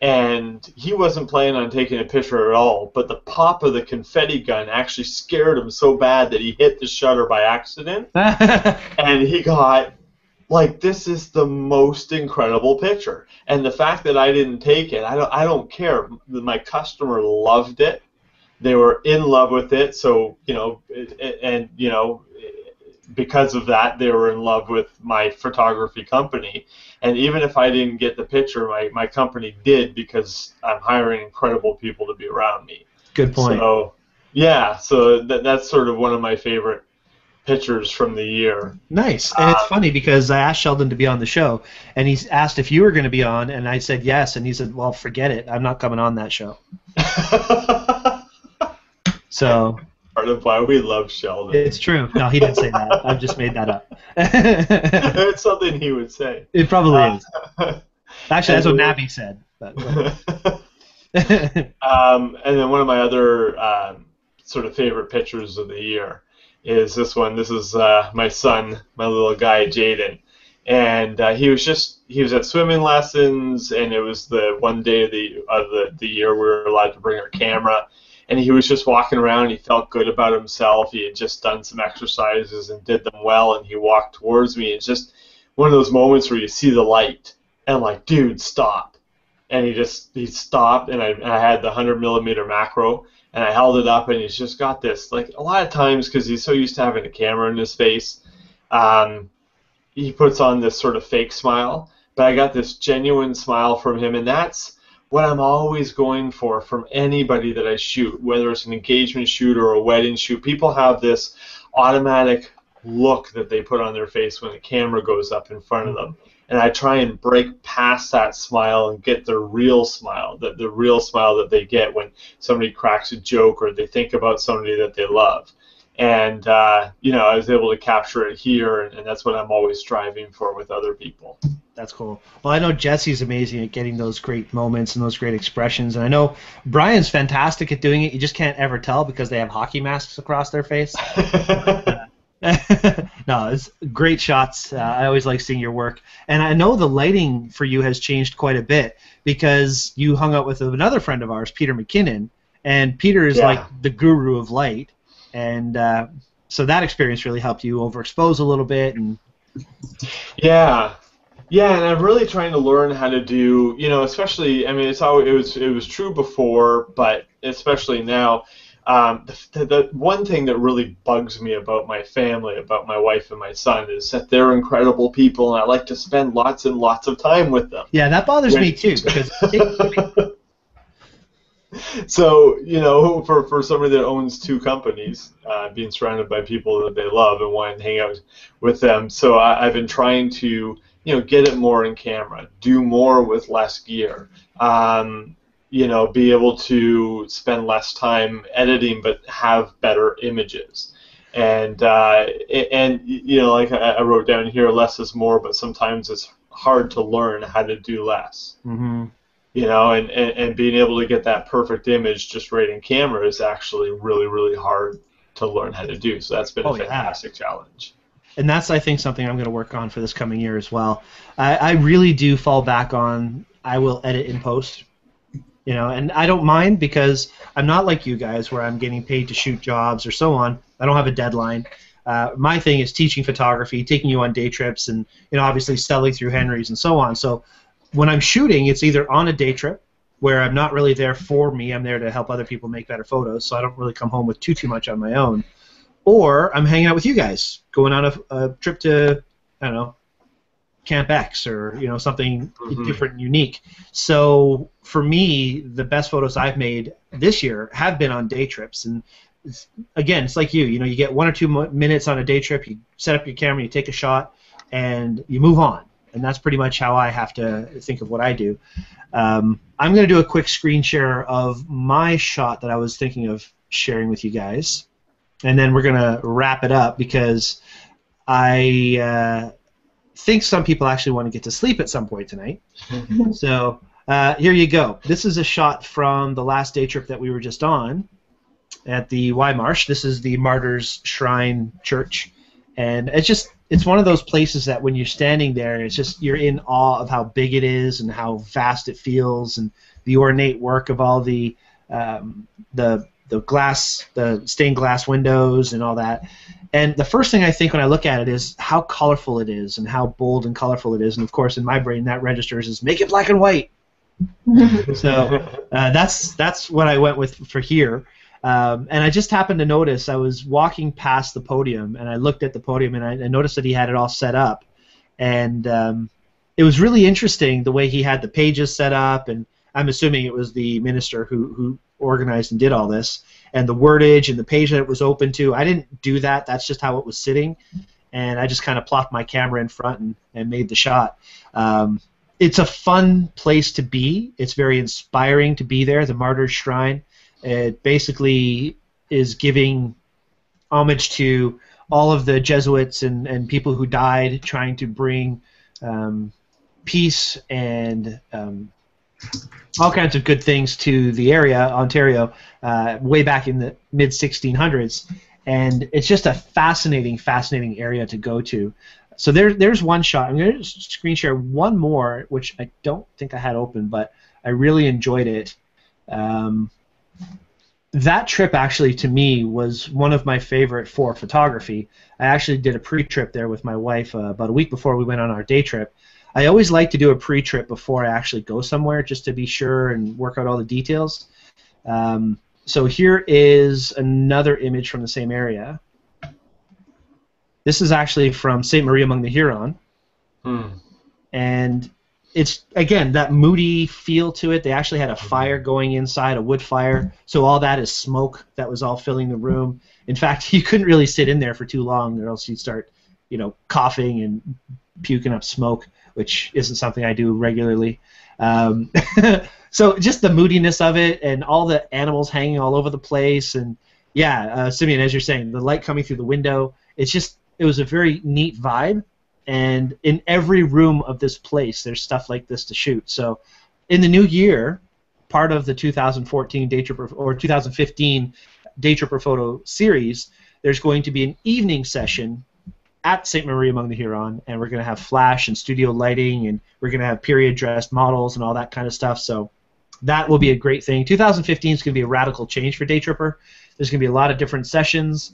And he wasn't planning on taking a picture at all, but the pop of the confetti gun actually scared him so bad that he hit the shutter by accident. And he got, like, this is the most incredible picture. And the fact that I didn't take it, I don't care. My customer loved it. They were in love with it. So, you know, and, you know, because of that, they were in love with my photography company. And even if I didn't get the picture, my company did, because I'm hiring incredible people to be around me. Good point. So, yeah, so that's sort of one of my favorite pictures from the year. Nice. And it's funny because I asked Sheldon to be on the show, and he's asked if you were going to be on, and I said yes, and he said, well, forget it. I'm not coming on that show. So... part of why we love Sheldon. It's true. No, he didn't say that. I've just made that up. It's something he would say. It probably is. Actually, that's what Nabby said. But. And then one of my other sort of favorite pictures of the year is this one. This is my son, my little guy, Jaden. And he was at swimming lessons, and it was the one day of the year we were allowed to bring our camera. And he was just walking around. He felt good about himself. He had just done some exercises and did them well. And he walked towards me. It's just one of those moments where you see the light and I'm like, dude, stop. And he stopped. And I had the 100mm macro, and I held it up. And he's just got this, like, a lot of times, because he's so used to having a camera in his face, he puts on this sort of fake smile. But I got this genuine smile from him, and that's what I'm always going for from anybody that I shoot, whether it's an engagement shoot or a wedding shoot. People have this automatic look that they put on their face when the camera goes up in front of them. And I try and break past that smile and get the real smile, the real smile that they get when somebody cracks a joke or they think about somebody that they love. And, you know, I was able to capture it here, and that's what I'm always striving for with other people. That's cool. Well, I know Jesse's amazing at getting those great moments and those great expressions, and I know Brian's fantastic at doing it. You just can't ever tell because they have hockey masks across their face. No, it's great shots. I always like seeing your work. And I know the lighting for you has changed quite a bit because you hung out with another friend of ours, Peter McKinnon, and Peter is like the guru of light. And so that experience really helped you overexpose a little bit. And yeah, and I'm really trying to learn how to do, you know, especially, I mean, it was true before, but especially now. The one thing that really bugs me about my family, about my wife and my son, is that they're incredible people, and I like to spend lots and lots of time with them. Yeah, that bothers me too. Because so, you know, for somebody that owns 2 companies, being surrounded by people that they love and wanting to hang out with them, so I've been trying to, you know, get it more in camera, do more with less gear. You know, be able to spend less time editing, but have better images. And you know, like I wrote down here, less is more, but sometimes it's hard to learn how to do less. Mm-hmm. You know, and being able to get that perfect image just right in camera is actually really, really hard to learn how to do. So that's been a fantastic challenge. And that's, I think, something I'm going to work on for this coming year as well. I really do fall back on, I will edit in post. You know, and I don't mind because I'm not like you guys where I'm getting paid to shoot jobs or so on. I don't have a deadline. My thing is teaching photography, taking you on day trips, and, you know, obviously selling through Henry's and so on. So when I'm shooting, it's either on a day trip where I'm not really there for me. I'm there to help other people make better photos, so I don't really come home with too much on my own. Or I'm hanging out with you guys, going on a trip to, I don't know, Camp X or, you know, something different and unique. So for me, the best photos I've made this year have been on day trips. And again, it's like you know, you get 1 or 2 minutes on a day trip, you set up your camera, you take a shot, and you move on. And that's pretty much how I have to think of what I do. I'm going to do a quick screen share of my shot that I was thinking of sharing with you guys. And then we're going to wrap it up because I think some people actually want to get to sleep at some point tonight. So here you go. This is a shot from the last day trip that we were just on at the Y Marsh. This is the Martyrs Shrine Church, and it's it's one of those places that when you're standing there, it's just you're in awe of how big it is and how vast it feels, and the ornate work of all the glass, the stained glass windows and all that. And the first thing I think when I look at it is how colorful it is and how bold and colorful it is. And of course, in my brain, that registers as make it black and white. So that's what I went with for here. And I just happened to notice, I was walking past the podium, and I looked at the podium, and I noticed that he had it all set up. And it was really interesting the way he had the pages set up, and I'm assuming it was the minister who organized and did all this, and the wordage and the page that it was open to. I didn't do that. That's just how it was sitting, and I just kind of plopped my camera in front and made the shot. It's a fun place to be. It's very inspiring to be there, the Martyrs' Shrine. It basically is giving homage to all of the Jesuits and people who died trying to bring peace and all kinds of good things to the area, Ontario, way back in the mid-1600s. And it's just a fascinating, fascinating area to go to. So there's one shot. I'm going to screen share one more, which I don't think I had open, but I really enjoyed it. That trip actually, to me, was one of my favorite for photography. I actually did a pre-trip there with my wife about a week before we went on our day trip. I always like to do a pre-trip before I actually go somewhere, just to be sure and work out all the details. So here is another image from the same area. This is actually from Ste. Marie among the Huron. And it's, again, that moody feel to it. They actually had a fire going inside, a wood fire, so all that is smoke that was all filling the room. In fact, you couldn't really sit in there for too long, or else you'd start, coughing and puking up smoke, which isn't something I do regularly. So just the moodiness of it, and all the animals hanging all over the place, and yeah, Simeon, as you're saying, the light coming through the window, it was a very neat vibe. And in every room of this place, there's stuff like this to shoot. So, in the new year, part of the 2014 Daytripper or 2015 Daytripper Photo series, there's going to be an evening session at Ste. Marie among the Huron, and we're going to have flash and studio lighting, and we're going to have period-dressed models and all that kind of stuff. So, that will be a great thing. 2015 is going to be a radical change for Daytripper. There's going to be a lot of different sessions.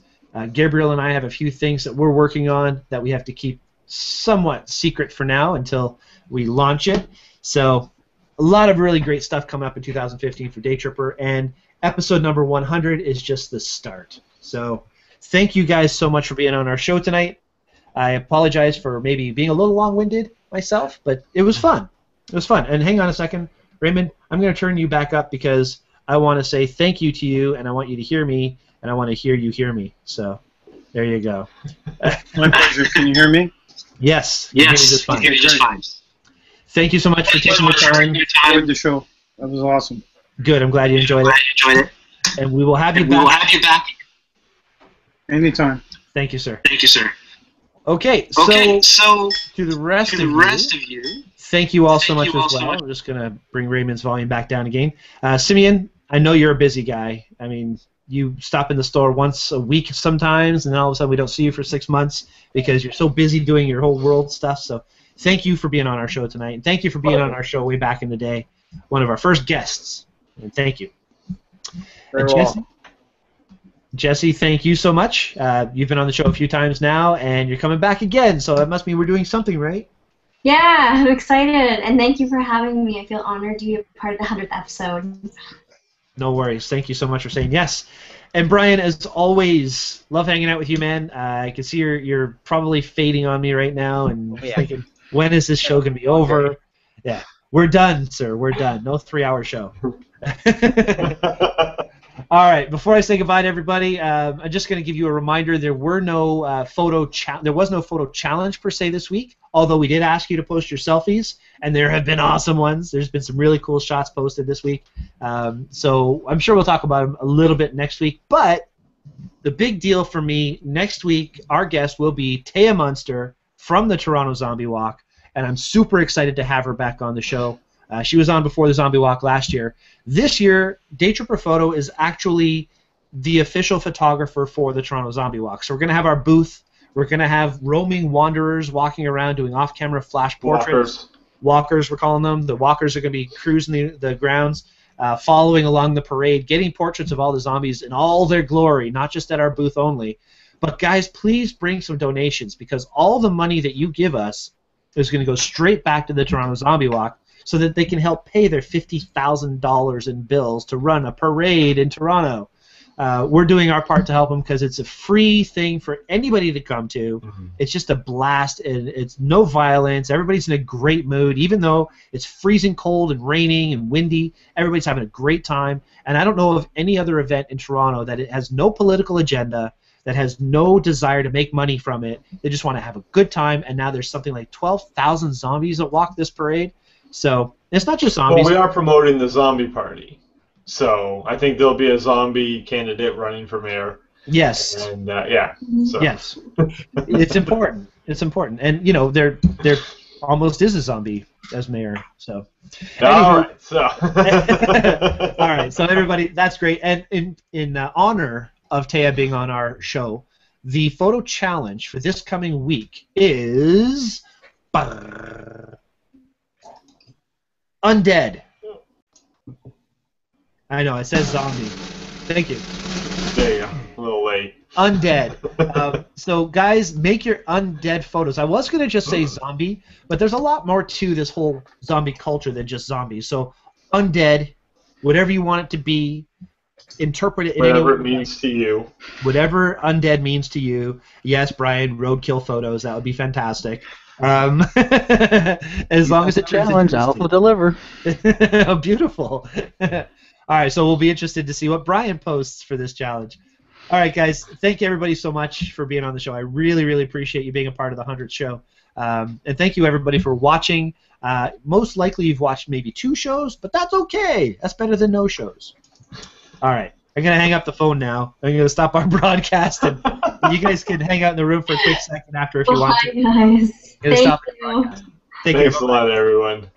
Gabriel and I have a few things that we're working on that we have to keep somewhat secret for now until we launch it. So a lot of really great stuff coming up in 2015 for Daytripper, and episode number 100 is just the start. So thank you guys so much for being on our show tonight. I apologize for maybe being a little long-winded myself, but it was fun. It was fun. And hang on a second, Raymond, I'm going to turn you back up because I want to say thank you to you, and I want you to hear me, and I want to hear you hear me. So there you go. My pleasure. Can you hear me? Yes. Yes, you hear me just fine. Thank you so much for taking the time. Enjoyed the show. That was awesome. Good. I'm glad you enjoyed it. And we will have you back. Anytime. Thank you, sir. Thank you, sir. Okay, so to the rest of you, thank you all so much as well. I'm just going to bring Raymond's volume back down again. Simeon, I know you're a busy guy. I mean, you stop in the store once a week sometimes, and then all of a sudden we don't see you for 6 months because you're so busy doing your whole world stuff. So thank you for being on our show tonight, and thank you for being on our show way back in the day, one of our first guests. And thank you. Jesse, thank you so much. You've been on the show a few times now, and you're coming back again, so that must mean we're doing something right. Yeah, I'm excited, and thank you for having me. I feel honored to be a part of the 100th episode. No worries. Thank you so much for saying yes. And Brian, as always, love hanging out with you, man. I can see you're probably fading on me right now and thinking, when is this show going to be over? Yeah, we're done, sir. We're done. No 3-hour show. All right. Before I say goodbye to everybody, I'm just going to give you a reminder. There was no photo challenge per se this week. Although we did ask you to post your selfies, and there have been awesome ones. There's been some really cool shots posted this week. So I'm sure we'll talk about them a little bit next week. But the big deal for me, next week, our guest will be Taya Munster from the Toronto Zombie Walk, and I'm super excited to have her back on the show. She was on before the Zombie Walk last year. This year, Daytripper Photo is actually the official photographer for the Toronto Zombie Walk. So we're going to have our booth We're going to have roaming wanderers walking around doing off-camera flash portraits. Walkers, we're calling them. The walkers are going to be cruising the grounds, following along the parade, getting portraits of all the zombies in all their glory, not just at our booth only. But guys, please bring some donations, because all the money that you give us is going to go straight back to the Toronto Zombie Walk so that they can help pay their $50,000 in bills to run a parade in Toronto. We're doing our part to help them because it's a free thing for anybody to come to. It's just a blast, and it's no violence. Everybody's in a great mood, even though it's freezing cold and raining and windy. Everybody's having a great time, and I don't know of any other event in Toronto that it has no political agenda, that has no desire to make money from it. They just want to have a good time, and now there's something like 12,000 zombies that walk this parade. So it's not just zombies. Well, we are promoting the zombie party. So I think there'll be a zombie candidate running for mayor. Yes. And yeah. So. Yes. It's important. It's important. And you know, there almost is a zombie as mayor. So. All right. So. All right. So everybody, that's great. And in honor of Taya being on our show, the photo challenge for this coming week is undead. I know, it says zombie. Thank you. There you go. A little late. Undead. So, guys, make your undead photos. I was going to just say zombie, but there's a lot more to this whole zombie culture than just zombies. So, undead, whatever you want it to be, interpret it in whatever any it means to you. Whatever undead means to you. Yes, Brian, roadkill photos. That would be fantastic. As long as it challenge, Alpha deliver. Oh, beautiful. All right, so we'll be interested to see what Brian posts for this challenge. All right, guys, thank you everybody so much for being on the show. I really, really appreciate you being a part of the 100th show. And thank you everybody for watching. Most likely you've watched maybe 2 shows, but that's okay. That's better than no shows. All right, I'm going to hang up the phone now. I'm going to stop our broadcast, and you guys can hang out in the room for a quick second after if you want to. Bye, guys. Thank you. Thanks a lot, everyone.